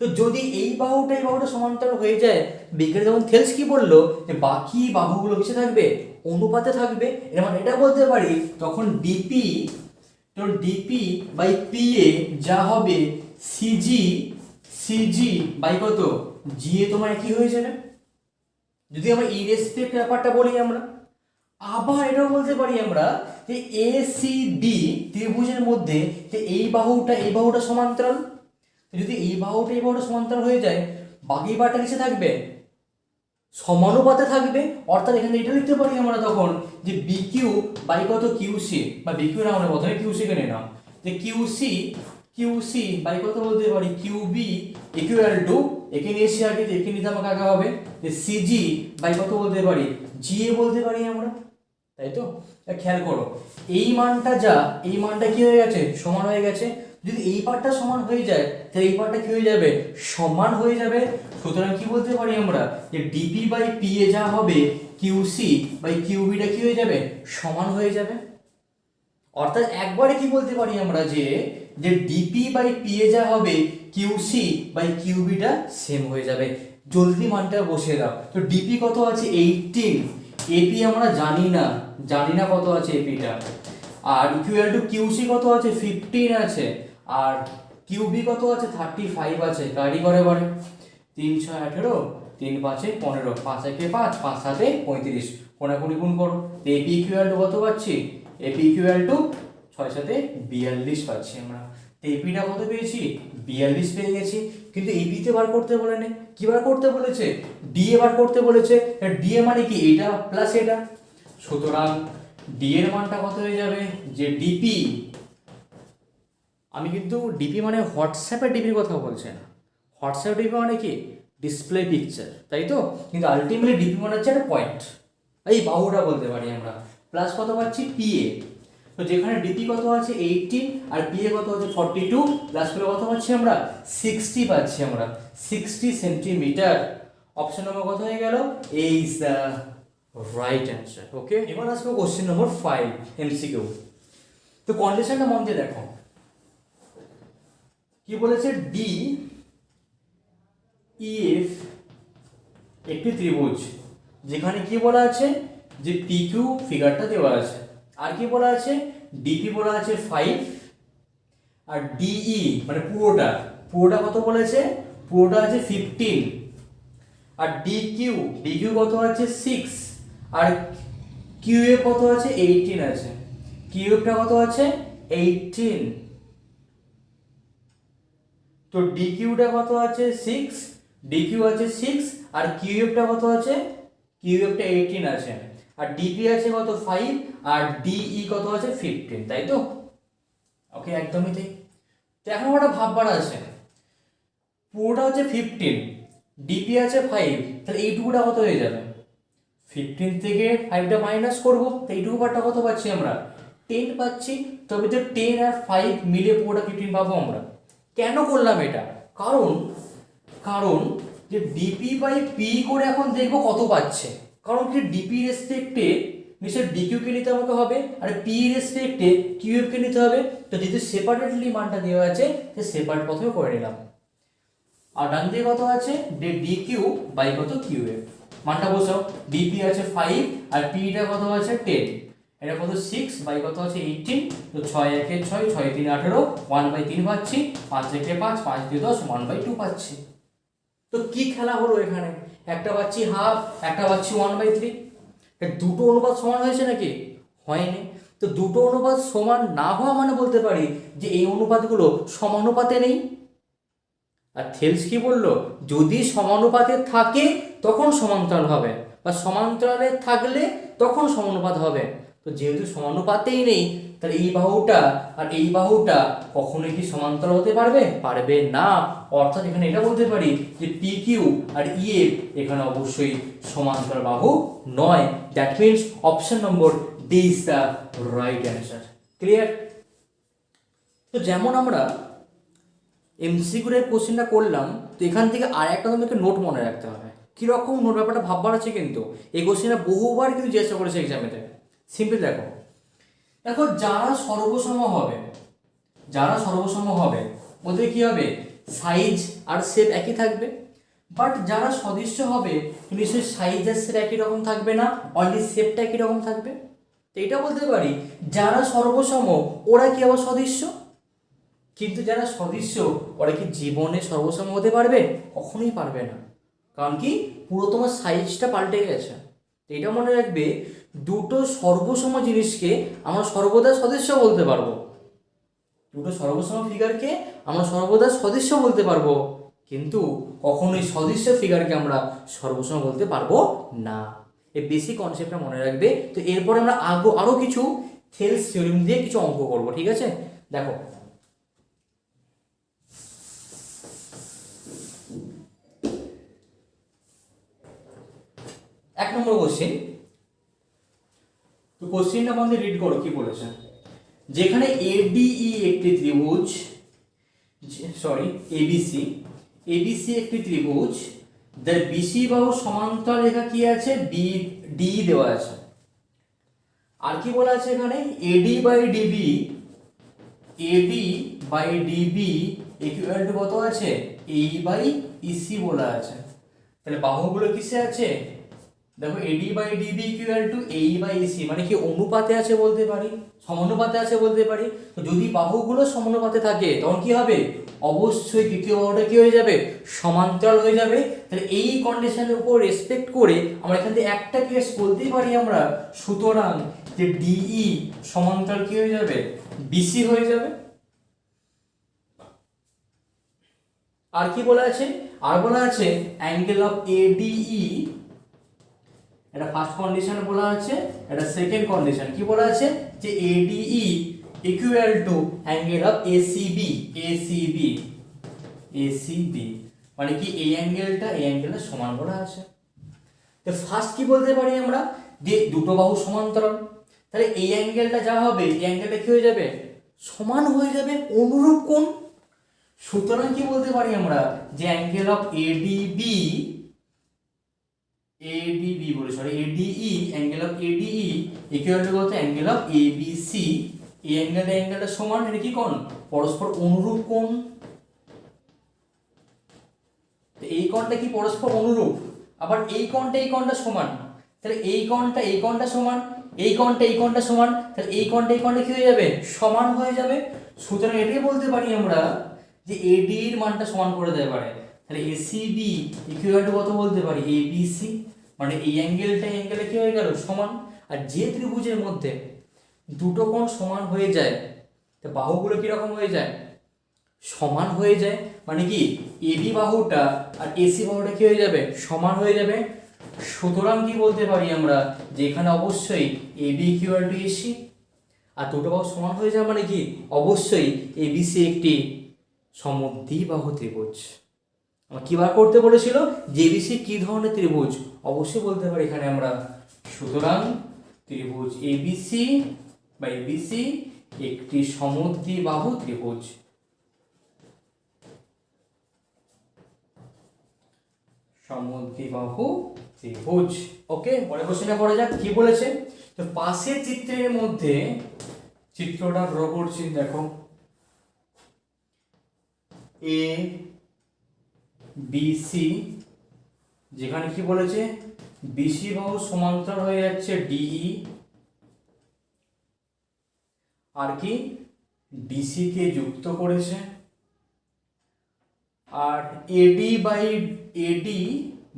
তো যদি এই বাহুটা সমান্তরাল হয়ে যায়, বিজ্ঞানী যখন থেলস কি বললো যে বাকি বাহুগুলো কিসে থাকবে, অনুপাতে থাকবে, এর মানে এটা বলতে পারি তখন ডিপি বাই পি এ যা হবে সিজি বাই কত জি এ তোমার একই হয়ে যাবে। যদি আমরা ইরেসপেক্ট ব্যাপারটা বলি আমরা, আবার এটাও বলতে পারি আমরা যে এ সি ডি ত্রিভুজের মধ্যে যে এই বাহুটা সমান্তরাল। যদি এই বাহুটা সমান্তরাল হয়ে যায়, বাকি বাহুটা কিসে থাকবে? সমানুপাতে থাকবে। অর্থাৎ এখানে এটা লিখতে পারি আমরা তখন যে বি কিউ বাই কত কিউ সি, বা বি কিউ না আমরা প্রথমে কিউ সি কে নিলাম, যে কিউ সি বাই কত বলতে পারি কিউ বি ইকুয়াল টু, একে নিয়েছি আগে, একে নিতে আমাকে আগে হবে যে সিজি বাই কত বলতে পারি জি এ বলতে পারি আমরা, তাই তো? খেয়াল করো, এই মানটা কি হয়ে গেছে? সমান হয়ে গেছে। যদি এই পার্টটা সমান হয়ে যায়, তাহলে এই পার্টটা কি হয়ে যাবে? সমান হয়ে যাবে। সুতরাং কি বলতে পারি আমরা যে ডিপি বাই পি এ যা হবে কিউসি বাই কিউবিটা কি হয়ে যাবে? সমান হয়ে যাবে। অর্থাৎ একবারে কি বলতে পারি আমরা যে ডিপি বাই পি এ যা হবে কিউসি বাই কিউবিটা সেম হয়ে যাবে। জলদি মানটা বসিয়ে দাও। তো ডিপি কত আছে? 18। এপি আমরা জানি না কত আছে এপিটা। আর ইকুয়াল টু কিউসি কত আছে? 15 আছে। আর কিউবি কত আছে? 35 আছে। কারি করে বারে 3 6 18, 3 5 15, 5 1 5, 5 7 35, কোনাকুনি গুণ করো। এপি ইকুয়াল টু কত পাচ্ছি? এপি ইকুয়াল টু 6 7 42 পাচ্ছি আমরা। তো এপিটা কত পেয়েছি? 42 পেয়ে গেছি। কিন্তু এপিতে বার করতে বলেনি, কি বার করতে বলেছে? ডিএ বার করতে বলেছে। ডিএ মানে কি? এটা প্লাস এটা। সুতরাং ডি এর মানটা কত হয়ে যাবে? যে ডিপি, আমি কিন্তু ডিপি মানে হোয়াটসঅ্যাপের ডিপির কথা বলছি না। হোয়াটসঅ্যাপ ডিপি মানে কি? ডিসপ্লে পিকচার, তাই তো? কিন্তু আলটিমেটলি ডিপি মানে হচ্ছে একটা পয়েন্ট, এই বাহুটা বলতে পারি আমরা। প্লাস কত পাচ্ছি? পিএ। তো যেখানে ডিপি কত আছে 18 আর পিএ কত আছে 42, প্লাস করে কত পাচ্ছি আমরা? 60 পাচ্ছি আমরা, 60 সেন্টিমিটার। অপশন নম্বর কত হয়ে গেল? এ ইজ দ্য রাইট অ্যান্সার। ওকে, এবার আসবো কোশ্চেন নম্বর 5 এমসিকিউ। তো কন্ডিশনটা মন দিয়ে দেখো, কি বলেছে? ডি ইএফ একটি ত্রিভুজ, যেখানে কি বলা আছে? যে পিকিউ ফিগারটা দেওয়া আছে। আর কি বলা আছে? ডিপি বলা আছে 5, আর ডিই মানে পুরোটা কত বলেছে? পুরোটা আছে 15, আর ডিকিউ কত আছে? 6, আর কিউএফ কত আছে? 18 আছে। কিউএফটা কত আছে? 18। তো ডিকিউটা কত আছে? 6, ডিকিউ আছে 6, আর কিউএফটা কত আছে? কিউএফটা 18 আছে। আর ডিপি আছে কত? 5, আর ডিই কত আছে? 15, তাই তো? ওকে, একদমই তাই। তো এখন একটা ভাববার আছে, পুরোটা হচ্ছে 15, ডিপি আছে 5, তাহলে এইটুকুটা কত হয়ে যাবে? 15 থেকে 5টা মাইনাস করবো, তো এইটুকু পার্টটা কত পাচ্ছি আমরা? 10 পাচ্ছি। তবে তো 10 আর 5 মিলে পুরোটা 15 পাবো আমরা। কেন করলাম এটা? কারণ যে ডিপি বাই পি করে এখন দেখবো কত পাচ্ছে। কারণ কি ডিপি রেসপেক্টে নিশ্চয় ডিকিউ কে নিতে আমাকে হবে, আর পি রেসপেক্টে কিউএফ কে নিতে হবে। তো যেহেতু সেপারেটলি মানটা দেওয়া আছে, সে সেপারেট প্রথমে করে নিলাম। আর ডান দিকে কত আছে? ডিকিউ বাই কত? কিউএফ। মানটা বসাও। ডিপি আছে 5 আর পিটা কত আছে? 10। এটা কত? 6 বাই কত আছে? 18। তো 6 1 6, 6 3 18, 1/3 পাচ্ছি, 5 1 5, 5 2 10, 1/2 পাচ্ছি। তো কি খেলা হলো এখানে? একটা পাচ্ছি হাফ, একটা পাচ্ছি 1/3। দুটো অনুপাত সমান হয়েছে নাকি? হয়নি। তো দুটো অনুপাত সমান না হওয়া মানে বলতে পারি যে এই অনুপাতগুলো সমানুপাতে নেই। আর থেলস কি বললো? যদি সমানুপাতে থাকে তখন সমান্তরাল হবে, বা সমান্তরালে থাকলে তখন সমানুপাত হবে। তো যেহেতু সমানুপাতেই নেই, তাহলে এই বাহুটা আর এই বাহুটা কখনোই কি সমান্তরাল হতে পারবে না। অর্থাৎ এখানে এটা বলতে পারি যে পি কিউ আর ইএফ এখানে অবশ্যই সমান্তরাল বাহু নয়। That means option number D is the right answer. Clear? তো যেমন আমরা এমসিকিউর এর কোশ্চেনটা করলাম, তো এখান থেকে আর একটা তোমাকে নোট মনে রাখতে হবে। কীরকম নোট? ব্যাপারটা ভাববার আছে কিন্তু। এই কোশ্চেনটা বহুবার কিন্তু জিজ্ঞাসা করেছে এক্সামেতে। সিম্পল দেখো, যারা সর্বসম হবে ওদের কি হবে? সাইজ আর শেপ একই থাকবে। বাট যারা সদৃশ্য হবে নিশ্চয়ই সাইজ আর শেপ একই রকম থাকবে না, অনলি শেপটা একই রকম থাকবে। তো এটা বলতে পারি যারা সর্বসম ওরা কি আবার সদৃশ্য। কিন্তু যারা সদৃশ্য ওরা কি জীবনে সর্বসম হতে পারবে? কখনোই পারবে না। কারণ কি? পুরো তোমার সাইজটা পাল্টে গেছে। তো এটা মনে রাখবে, দুটো সর্বসম জিনিসকে আমরা সর্বদা সদৃশ্য বলতে পারবো, দুটো সর্বসম ফিগারকে আমরা সর্বদা সদৃশ্য বলতে পারবো, কিন্তু কখনোই সদৃশ্য ফিগারকে আমরা সর্বসম বলতে পারবো না। এই বেসিক কনসেপ্টটা মনে রাখবে। তো এরপর আমরা আরো কিছু থেলস থিওরেম দিয়ে কিছু অঙ্ক করব, ঠিক আছে? দেখো, এক নম্বর কোশ্চেন। তো কোশ্চেনটা আমাদের রিড করো, কি বলেছে। যেখানে এডিই একটি ত্রিভুজ, এবিসি, এবিসি একটি ত্রিভুজ, যার বিসি বাহু সমান্তরাল রেখা কি আছে, ডি দেওয়া আছে। আর কি বলা আছে এখানে, A D by D B, A D by D B equal to কত আছে, এই বাই ইসি বলা আছে। তাহলে বাহুগুলো কিসে আছে, দেখো A D by D B equal to A E by E C, মানে কি অনুপাতে আছে বলতে পারি, সমানুপাতে আছে বলতে পারি। তো যদি বাহুগুলো সমানুপাতে থাকে তখন কি হবে, অবশ্যই তৃতীয় বাহুটা কি হয়ে যাবে, সমান্তরাল হয়ে যাবে। তাহলে এই কন্ডিশনের উপর রেসপেক্ট করে আমরা এখান থেকে একটা কেস বলতেই পারি আমরা, সুতরাং যে ডিই সমান্তরাল কি হয়ে যাবে, বিসি হয়ে যাবে। আর কি বলা আছে, আর বলা আছে অ্যাঙ্গেল অফ এডিই, এটা ফার্স্ট কন্ডিশন বলা আছে, এটা সেকেন্ড কন্ডিশন কি বলা আছে, যে ADE equal to angle of ACB, ACB, ACB মানে কি এই অ্যাঙ্গেলটা এই অ্যাঙ্গেলের সমান বলা আছে। তো ফার্স্ট কি বলতে পারি আমরা, যে দুটো বাহু সমান্তরাল, তাহলে এই অ্যাঙ্গেলটা যা হবে এই অ্যাঙ্গেলটা কি হয়ে যাবে, সমান হয়ে যাবে, অনুরূপ কোণ। সুতরাং কি বলতে পারি আমরা, যে অ্যাঙ্গেল অফ এডিবি, এডিবি বলে sorry ADE, angle of ADE equal to কত, অ্যাঙ্গেল অফ এবিসি, এই অ্যাঙ্গেলটা সমান, এটা কি কোণ, পরস্পর অনুরূপ কোণ। এই কোণটা কি পরস্পর অনুরূপ, আবার এই কোণটা সমান, তাহলে এই কোণটা সমান, এই কোণটা সমান, তাহলে এই কোণটা কি হয়ে যাবে, সমান হয়ে যাবে। সুতরাং এটাই বলতে পারি আমরা যে এডি এর মানটা সমান করে দিতে পারে। তাহলে এসিবি ইকুয়াল টু কত বলতে পারি, এবিসি, মানে এই অ্যাঙ্গেলে কি হয়ে গেল, সমান। আর যে ত্রিভুজের মধ্যে দুটো কোণ সমান হয়ে যায়, তো বাহুগুলো কিরকম হয়ে যায়, সমান হয়ে যায়, মানে কি এবি বাহুটা আর এসি বাহুটা কি হয়ে যাবে, সমান হয়ে যাবে। সুতরাং কি বলতে পারি আমরা, যে এখানে অবশ্যই এবি ইকুয়াল টু এসি, আর দুটো বাহু সমান হয়ে যায় মানে কি অবশ্যই এবিসি একটি সমদ্বিবাহু ত্রিভুজ। আমরা কি বার করতে বলেছিল, যে এবিসি কি ধরনের ত্রিভুজ, অবশ্যই বলতে পারি এখানে আমরা, সুতরাং ত্রিভুজ এবিসি বা এবিসি একটি সমদ্বিবাহু ত্রিভুজ। সমদ্বিবাহু ত্রিভুজ। ওকে, পরের কোশ্চেনে পড়া যাক, কি বলেছে। তো পাশের চিত্রের মধ্যে, চিত্রটা ড্র করছি দেখো, এ বিসি, যেখানে কি বলেছে, বিসি বাহু সমান্তরাল হয়ে যাচ্ছে ডিই, আর কি ডিসি কে যুক্ত করেছে, আর এডি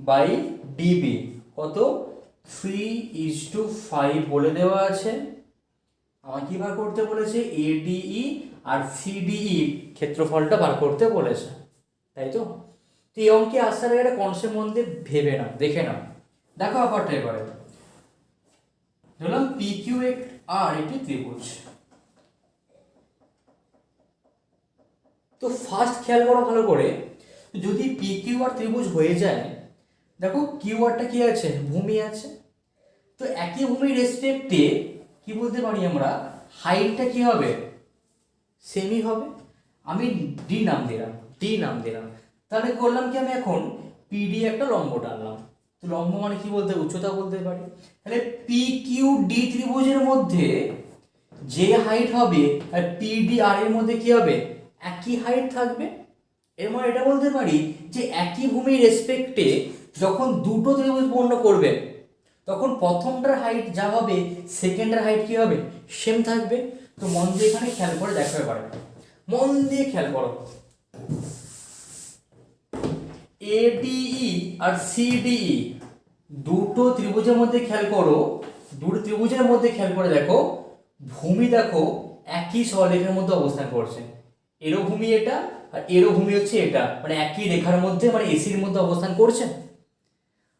বাই ডিবি কত 3:5 বলে দেওয়া আছে। আমার কি বার করতে বলেছে, এডিই আর সিডিই ক্ষেত্রফলটা বার করতে বলেছে, তাই তো। এই অঙ্কে আসার আগে একটা কনসেপ্ট মধ্যে ভেবে নাও, দেখে নাও, দেখো ব্যাপারটা এবারে। ধরলাম পি কিউ আর একটি ত্রিভুজ। তো ফার্স্ট খেয়াল করো ভালো করে, যদি পি কিউ আর ত্রিভুজ হয়ে যায়, দেখো কিউ আরটা কি আছে, ভূমি আছে। তো একই ভূমির রেসপেক্টে কি বলতে পারি আমরা, হাইটটা কি হবে, সেমই হবে। আমি ডি নাম দিলাম। তাহলে করলাম কি, আমি এখন পিডি একটা লম্ব টানলাম। তো লম্ব মানে কি বলতে, উচ্চতা বলতে পারি। তাহলে পি কিউ ডি ত্রিভুজের মধ্যে যে হাইট হবে আর পিডি আর এর মধ্যে কি হবে, একই হাইট থাকবে। এর মানে এটা বলতে পারি যে একই ভূমির রেসপেক্টে যখন দুটো ত্রিভুজ পূর্ণ করবে, তখন প্রথমটার হাইট যা হবে সেকেন্ডের হাইট কি হবে, সেম থাকবে। তো মন দিয়ে এখানে খেয়াল করে দেখতে পারে, মন দিয়ে খেয়াল করো, এডিই আর সিডিই দুটো ত্রিভুজের মধ্যে খেয়াল করো, দুটো ত্রিভুজের মধ্যে খেয়াল করে দেখো, ভূমি দেখো একই সরলরেখার মধ্যে অবস্থান করছে। এরও ভূমি এটা আর এরও ভূমি হচ্ছে এটা, মানে একই রেখার মধ্যে মানে এসির মধ্যে অবস্থান করছে।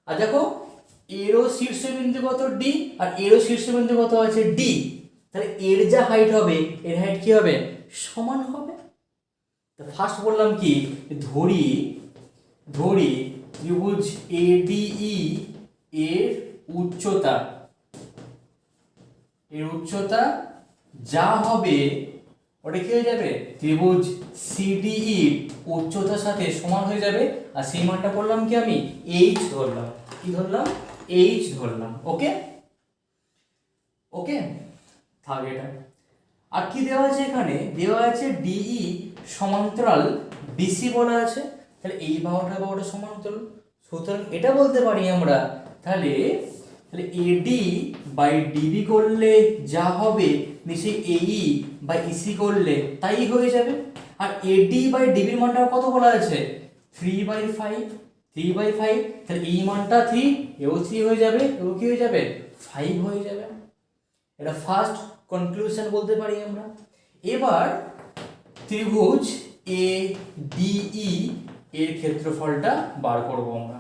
আর দেখো এরও শীর্ষবিন্দু কত ডি আর এরও শীর্ষবিন্দু কত আছে ডি, তাহলে এর যা হাইট হবে এর হাইট কি হবে, সমান হবে। তো ফার্স্ট বললাম কি, ধরি ত্রিভুজ এডিই এর উচ্চতা যা হবে ওটা কি হয়ে যাবে, ত্রিভুজ সিডিই উচ্চতার সাথে সমান হয়ে যাবে। আর সেই মানটা করলাম কি আমি এইচ ধরলাম, কি ধরলাম, এইচ ধরলাম। ওকে ওকে থাক এটা। আর কি দেওয়া আছে এখানে, দেওয়া আছে ডিই সমান্তরাল বিসি বলা আছে, তাহলে এই বাহুটা সমান্তরাল। সুতরাং এটা বলতে পারি আমরা, তাহলে এডি বাই ডিবি করলে যা হবে নিশ্চয়ই এই বাই ইসি করলে তাই হয়ে যাবে। আর এডি বাই ডিবির মানটা কত বলা আছে, 3/5, তাহলে এই মানটা 3, এও 3 হয়ে যাবে, এও কি হয়ে যাবে 5 হয়ে যাবে। এটা ফার্স্ট কনক্লুশন বলতে পারি আমরা। এবার ত্রিভুজ এ ডিই এর ক্ষেত্রফলটা বার করব আমরা।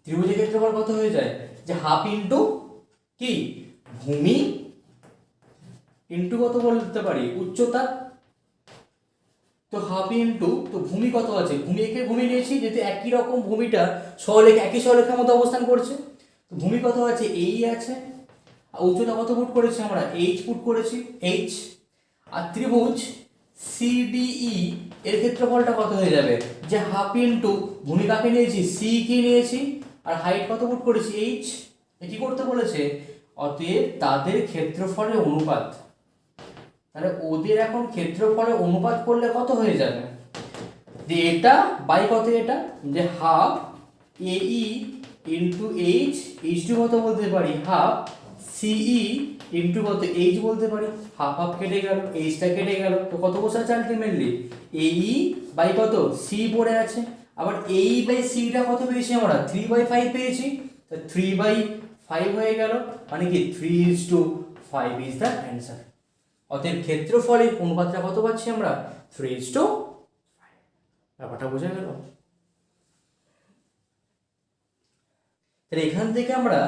ত্রিভুজের ক্ষেত্রফল কত হয়ে যায়, যে হাফ ইন্টু কি ভূমি ইন্টু কত বলতে পারি উচ্চতা। তো হাফ ইন্টু, তো ভূমি কত আছে, ভূমি নিয়েছি যেহেতু একই রকম ভূমিটা একই সরলরেখার মধ্যে অবস্থান করছে। তো ভূমি কত আছে, এই আছে। আর উচ্চতা কত ফুট করেছি আমরা, এইচ ফুট করেছি, এইচ। আর ত্রিভুজ সিডিই এর ক্ষেত্রফলটা কত হয়ে যাবে, যে হাফ ইন্টু ভূমি কাকে নিয়েছি, সি কে নিয়েছি, আর হাইট কত ফুট করেছি, এইচ। কি করতে বলেছে, অতএব তাদের ক্ষেত্রফলের অনুপাত, তাহলে ওদের এখন ক্ষেত্রফলের অনুপাত করলে কত হয়ে যাবে, যে এটা বাই কত, এটা যে হাফ এই ইন্টু এইচ, এইচ টু কত বলতে পারি হাফ সিই ইন্টু কত এইচ বলতে পারি, হাফ হাফ কেটে গেল, এইচটা কেটে গেল, তো কত বসে আছে আলটিমেটলি এই বাই কত সি পড়ে আছে। আবার এই বাই সিটা কত পেয়েছি আমরা, 3/5 পেয়েছি, তো 3/5 হয়ে গেল, মানে কি 3:5 ইজ দ্য অ্যান্সার। অতএব ক্ষেত্রফলের অনুপাতটা কত পাচ্ছি আমরা, 3:5। ব্যাপারটা বোঝা গেল। তাহলে এখান থেকে আমরা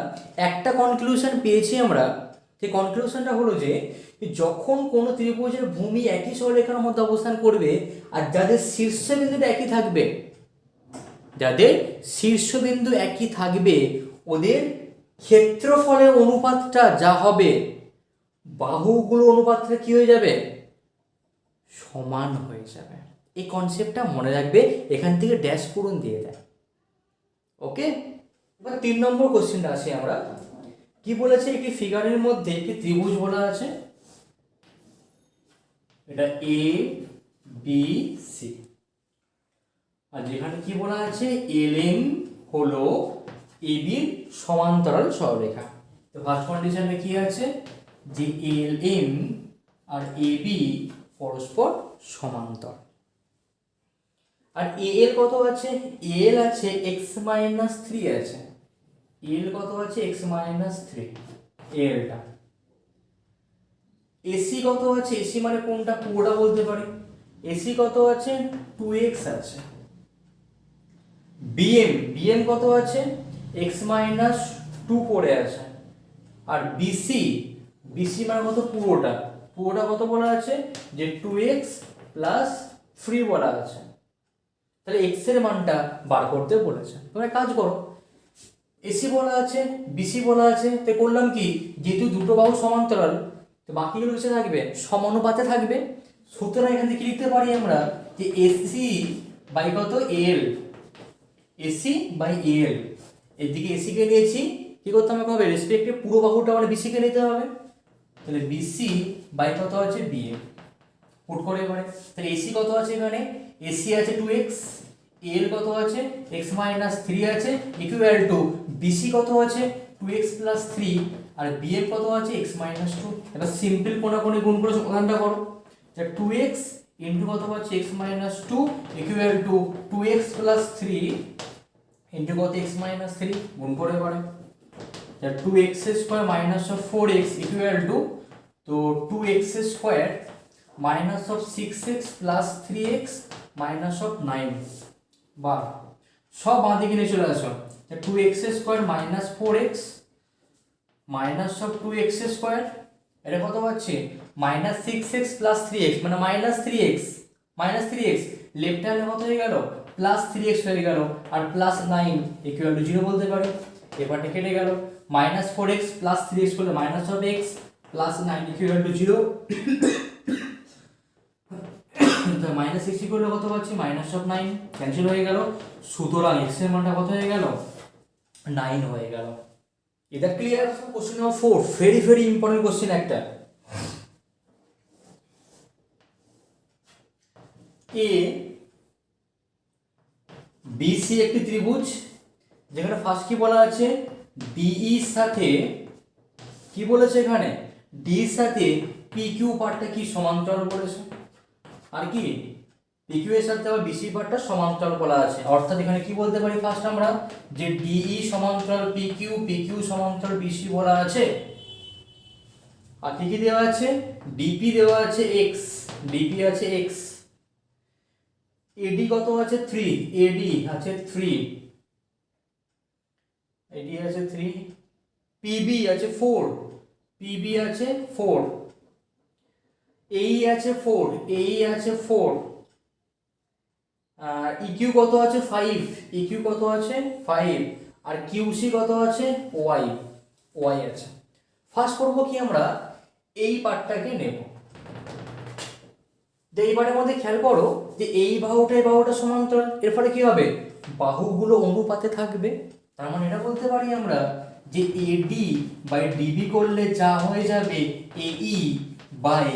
একটা কনক্লুশন পেয়েছি আমরা, সেই কনক্লুশনটা হলো যে যখন কোনো ত্রিভুজের ভূমি একই সরলরেখার মধ্যে অবস্থান করবে আর যাদের শীর্ষবিন্দুটা একই থাকবে, ওদের ক্ষেত্রফলের অনুপাতটা যা হবে বাহুগুলো অনুপাতটা কি হয়ে যাবে, সমান হয়ে যাবে। এই কনসেপ্টটা মনে রাখবে, এখান থেকে ড্যাশ পূরণ দিয়ে দেয়। ওকে, এবার 3 নম্বর কোশ্চেনটা আসি আমরা। কি বলেছে, একটি ফিগারের মধ্যে একটি ত্রিভুজ বলা আছে, এটা এ বি সি, আর যেখানে কি বলা আছে এলএম হলো এবির সমান্তরাল সরলরেখা। তো ফার্স্ট কন্ডিশনে কি আছে, যে এলএম আর এবি পরস্পর সমান্তর। আর এল কত আছে, এল আছে x-3 আছে, এল কত আছে x-3 এলটা। এসি কত আছে, এসি মানে কোনটা, পুরোটা বলতে পারি, এসি কত আছে 2x আছে। বিএম কত আছে x-2 পড়ে আছে। আর বিসি মানে কত, পুরোটা কত বলা আছে, যে 2x + 3 বলা আছে। তাহলে x এর মানটা বার করতে বলেছে। তোমরা কাজ করো, এসি বলা আছে বিসি বলা আছে, তো করলাম কি, যেহেতু দুটো বাহু সমান্তরাল তো বাকিগুলো কিসে থাকবে, সমানুপাতে থাকবে। সুতরাং এখান থেকে লিখতে পারি আমরা যে এসি বাই কত এল, এসি বাই এল। এদিকে এসি কে নিয়েছি, কি করতে হবে, রেসপেক্টিভ পুরো বাহুটা মানে বিসি কে নিতে হবে, তাহলে বিসি বাই কত আছে বিএ পুট করে এবারে। তাহলে এসি কত আছে, এখানে এসি আছে 2x, এল কত আছে x-3 আছে, ইকুয়াল টু বিসি কত আছে 2x + 3 আর বিএম কত আছে x-2। এবার সিম্পল কোণাকুণি গুণ করে সমাধানটা করো, যে 2x ইনটু কত আছে x-2 equal to 2x + 3 into কত x-3 গুণ করে এবারে। Two x square minus of four x equal to, তো two x square minus of six x plus three x minus of nine, বা সব বাঁ দিকে নিয়ে চলে আসো। Two x square minus four x minus of two x square, এটা কত পাচ্ছি minus six x plus three x, মানে মাইনাস থ্রি এক্স লেফট হ্যান্ডে কত হয়ে গেল প্লাস থ্রি এক্স হয়ে গেল, আর plus nine equal to zero বলতে পারি। এবারটা কেটে গেল, minus four x plus three x করলে minus of x plus nine equal to zero, minus six করলে কত পাচ্ছি মাইনাস অফ নাইন, ক্যান্সেল হয়ে গেল। সুতরাং এক্স এর মানটা কত হয়ে গেল 9 হয়ে গেল। এটা clear? Question number 4, very very important question একটা। এ বিসি একটি ত্রিভুজ, যেখানে ফার্স্ট কি বলা আছে ডিই সাথে কি বলেছে, এখানে ডি সাথে পিকিউ পার্টটা কি সমান্তরাল বলেছে, আর কি পিকিউ এর সাথে আবার বিসি পার্টটা সমান্তরাল বলা আছে। অর্থাৎ এখানে কি বলতে পারি ফার্স্ট আমরা, যে ডিই সমান্তরাল পিকিউ, পিকিউ সমান্তরাল বিসি বলা আছে। আর কি কি দেওয়া আছে, ডিপি দেওয়া আছে এক্স, ডিপি আছে এক্স, এডি কত আছে 3, এডি আছে 3, এডি আছে 3, পিবি আছে 4, পিবি আছে 4, এই আছে 4, এই আছে 4, আর ইকিউ কত আছে 5, ইকিউ কত আছে 5, আর কিউসি কত আছে ওয়াই, ওয়াই আছে। ফার্স্ট করব কি আমরা এই পার্টটাকে নেব। যে এই পার্টের মধ্যে খেয়াল করো যে এই বাহুটা সমান্তরাল, এর ফলে কি হবে বাহুগুলো অনুপাতে থাকবে। তার মানে এটা বলতে পারি আমরা যে এডি বাই ডিবি করলে যা হয়ে যাবে এই বাই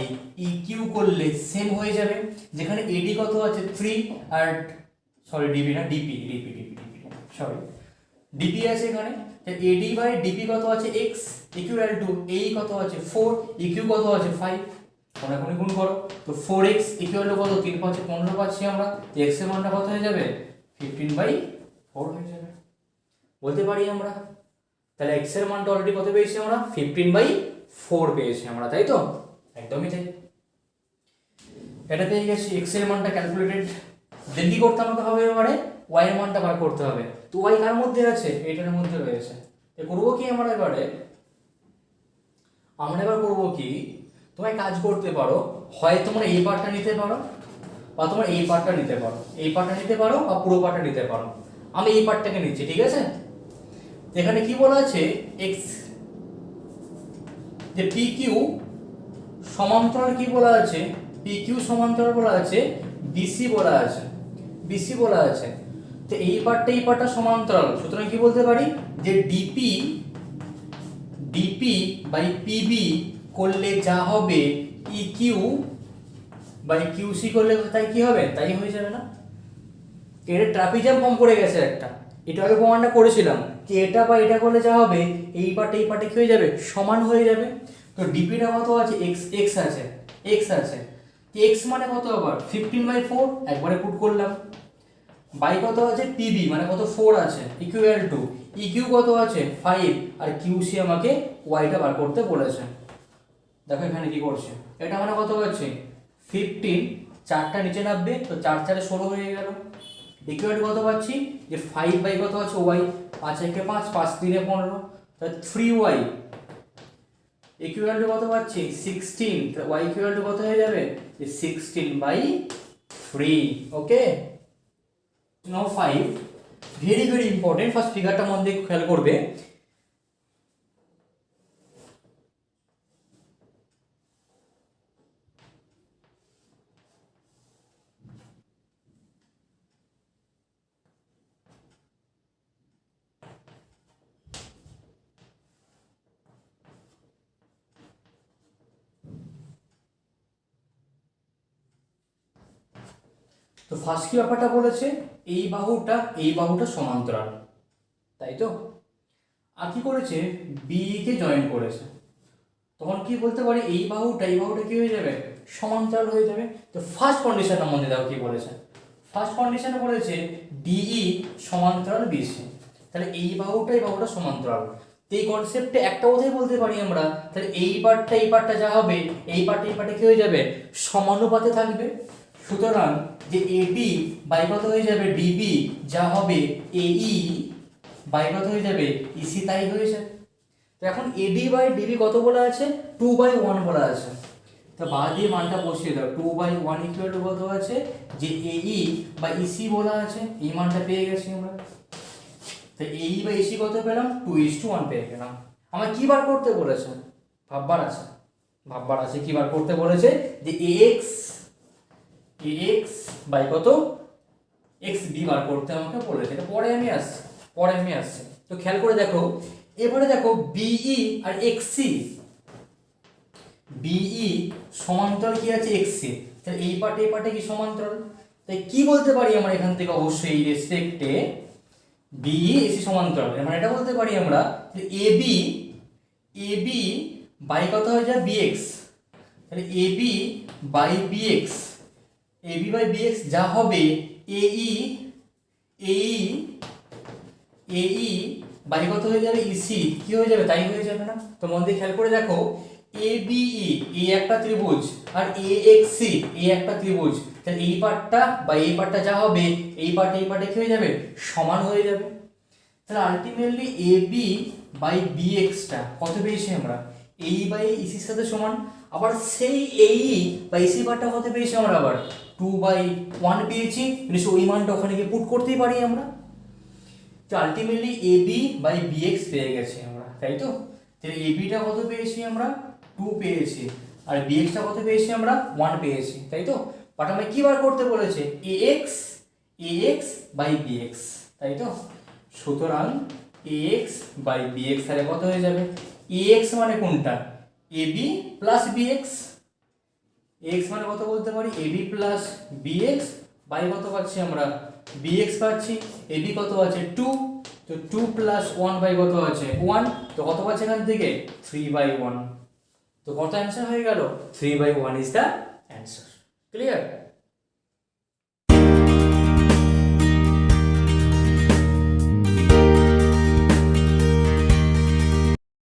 ইকিউ করলে সেম হয়ে যাবে। যেখানে এডি কত আছে 3, আর সরি ডিবি না DP, DP DP DP sorry DP আছে এখানে। এডি বাই ডিপি কত আছে এক্স ইকুয়াল টু এই কত আছে 4, ইকিউ কত আছে 5, তোমরা এখন গুণ করো। তো 4x ইকুয়াল টু কত 3 5 15 পাচ্ছি আমরা, x এর মানটা কত হয়ে যাবে 15/4 হয়ে যাবে বলতে পারি আমরা। তাহলে x এর মানটা অলরেডি কত পেয়েছি আমরা 15/4 পেয়েছি আমরা, তাই তো? একদমই তাই। এটা পেয়ে গেছি x এর মানটা ক্যালকুলেটেড। দেন কি করতে হবে এবারে y এর মানটা বার করতে হবে। তো y কার মধ্যে আছে, এটার মধ্যে রয়েছে। তো করব কি আমরা এবারে, আমরা এবার করব কি, তোমরা কাজ করতে পারো, হয় তোমরা এই পার্টটা নিতে পারো বা তোমরা এই পার্টটা নিতে পারো, এই পার্টটা নিতে পারো বা পুরো পার্টটা নিতে পারো। আমি এই পার্টটাকে নিচ্ছি, ঠিক আছে? এখানে কি বলা আছে x, যে PQ সমান্তরাল কি বলা আছে, PQ সমান্তরাল বলা আছে BC বলা আছে, BC বলা আছে। তো এই পার্টটা সমান্তরাল, সুতরাং কি বলতে পারি যে DP বাই PB করলে যা হবে EQ বাই QC করলে তাই কি হবে, তাই হয়ে যাবে না? এটা ট্রাপিজিয়াম ফর্ম করে গেছে একটা, এটা আগে প্রমাণটা করেছিলাম যে এটা বা এটা করলে যা হবে এই পার্টে কি হয়ে যাবে সমান হয়ে যাবে। তো ডিপিটা কত আছে x আছে, x আছে, x মানে কত আবার 15/4 একবারে পুট করলাম, বাই কত আছে PB মানে কত 4 আছে ইকুয়াল টু EQ কত আছে 5, আর QC আমাকে y টা বার করতে বলেছে। দেখো এখানে কি করছে, এটা মানে কত হচ্ছে 15, 4টা নিচে নামবে, তো 4 4 16 হয়ে গেল। ইকুয়াল টু কত পাচ্ছি যে 5 বাই কত আছে y, 5 1 5, 5 3 15, তাহলে 3y ইকুয়াল টু কত পাচ্ছি 16, তাহলে y ইকুয়াল টু কত হয়ে যাবে যে 16/3। ওকে, নাও 5 ভেরি ভেরি ইম্পর্টেন্ট। ফার্স্ট ফিগারটা মন দিয়ে খেয়াল করবে। তো ফার্স্ট কি ব্যাপারটা বলেছে, এই বাহুটা সমান্তরাল, তাই তো? আর কি করেছে বি কে জয়েন করেছে, তখন কি বলতে পারি এই বাহুটা কি হয়ে যাবে সমান্তরাল হয়ে যাবে। তো ফার্স্ট কন্ডিশনটা মধ্যে দাও কি বলেছে, ফার্স্ট কন্ডিশনে বলেছে ডিই সমান্তরাল বিসি, তাহলে এই বাহুটা সমান্তরাল। তো এই কনসেপ্টে একটা কথাই বলতে পারি আমরা, তাহলে এই পার্টটা যা হবে এই পার্টে কি হয়ে যাবে, সমানুপাতে থাকবে। সুতরাং যে এবি বাই কত হয়ে যাবে ডিবি যা হবে এই বাই কত হয়ে যাবে ইসি, তাই হয়ে যাবে। তো এখন এডি বাই ডিবি কত বলা আছে, 2/1 বলা আছে। তো বাঁ দিয়ে মানটা বসিয়ে দাও, 2/1 ইকুয়াল টু কত আছে, যে এই বা ইসি বলা আছে, এই মানটা পেয়ে গেছি আমরা। তো এই বা ইসি কত পেলাম, 2:1 পেয়ে গেলাম। আমার কি বার করতে বলেছে, ভাববার আছে কি বার করতে বলেছে, যে ax বাই কত xb বার করতে আমাকে বলেছে। এটা পরে আমি আসছি। তো খেয়াল করে দেখো, এবারে দেখো বিই আর xc, বিই সমান্তরাল কি আছে xc, তাহলে এই পার্টে কি সমান্তরাল, তাই কি বলতে পারি আমরা এখান থেকে, অবশ্যই এই রেসপেক্টে বিই এসি সমান্তরাল, মানে এটা বলতে পারি আমরা যে এবি বাই কত হয়ে যায় bx, তাহলে এবি বাই bx যা হবে এই বাই কত হয়ে যাবে ইসি, কি হয়ে যাবে, তাই হয়ে যাবে না। তো মন দিয়ে খেয়াল করে দেখো, ABE এই একটা ত্রিভুজ আর AXC এই একটা ত্রিভুজ, তাহলে এই পার্টটা যা হবে এই পার্টে কি হয়ে যাবে, সমান হয়ে যাবে। তাহলে আলটিমেটলি AB বাই BX টা কত পেয়েছি আমরা, এই বাই ইসির সাথে সমান। আবার সেই এই বাই ইসি পার্টটা কত পেয়েছি আমরা, আবার 2/1 পেয়েছি, নিশ্চয়ই ওই মানটা ওখানে গিয়ে পুট করতেই পারি আমরা। তো আলটিমেটলি এবি বাই বিএক্স পেয়ে গেছি আমরা, তাই তো। তাহলে এবিটা কত পেয়েছি আমরা, 2 পেয়েছি, আর বিএক্সটা কত পেয়েছি আমরা, 1 পেয়েছি, তাই তো। বাট আমায় কি বার করতে বলেছে, ax বাই বিএক্স, তাই তো। সুতরাং ax বাই বিএক্স তাহলে কত হয়ে যাবে, ax মানে কোনটা, এবি প্লাস বিএক্স, ax মানে কত বলতে পারি, এবি প্লাস বিএক্স বাই কত পাচ্ছি আমরা, bx পাচ্ছি, ab কত আছে 2, তো 2 প্লাস 1 বাই কত আছে 1, তো কত পাচ্ছি এখান থেকে 3/1। তো কত অ্যান্সার হয়ে গেল, 3/1 ইজ দ্য অ্যান্সার। ক্লিয়ার।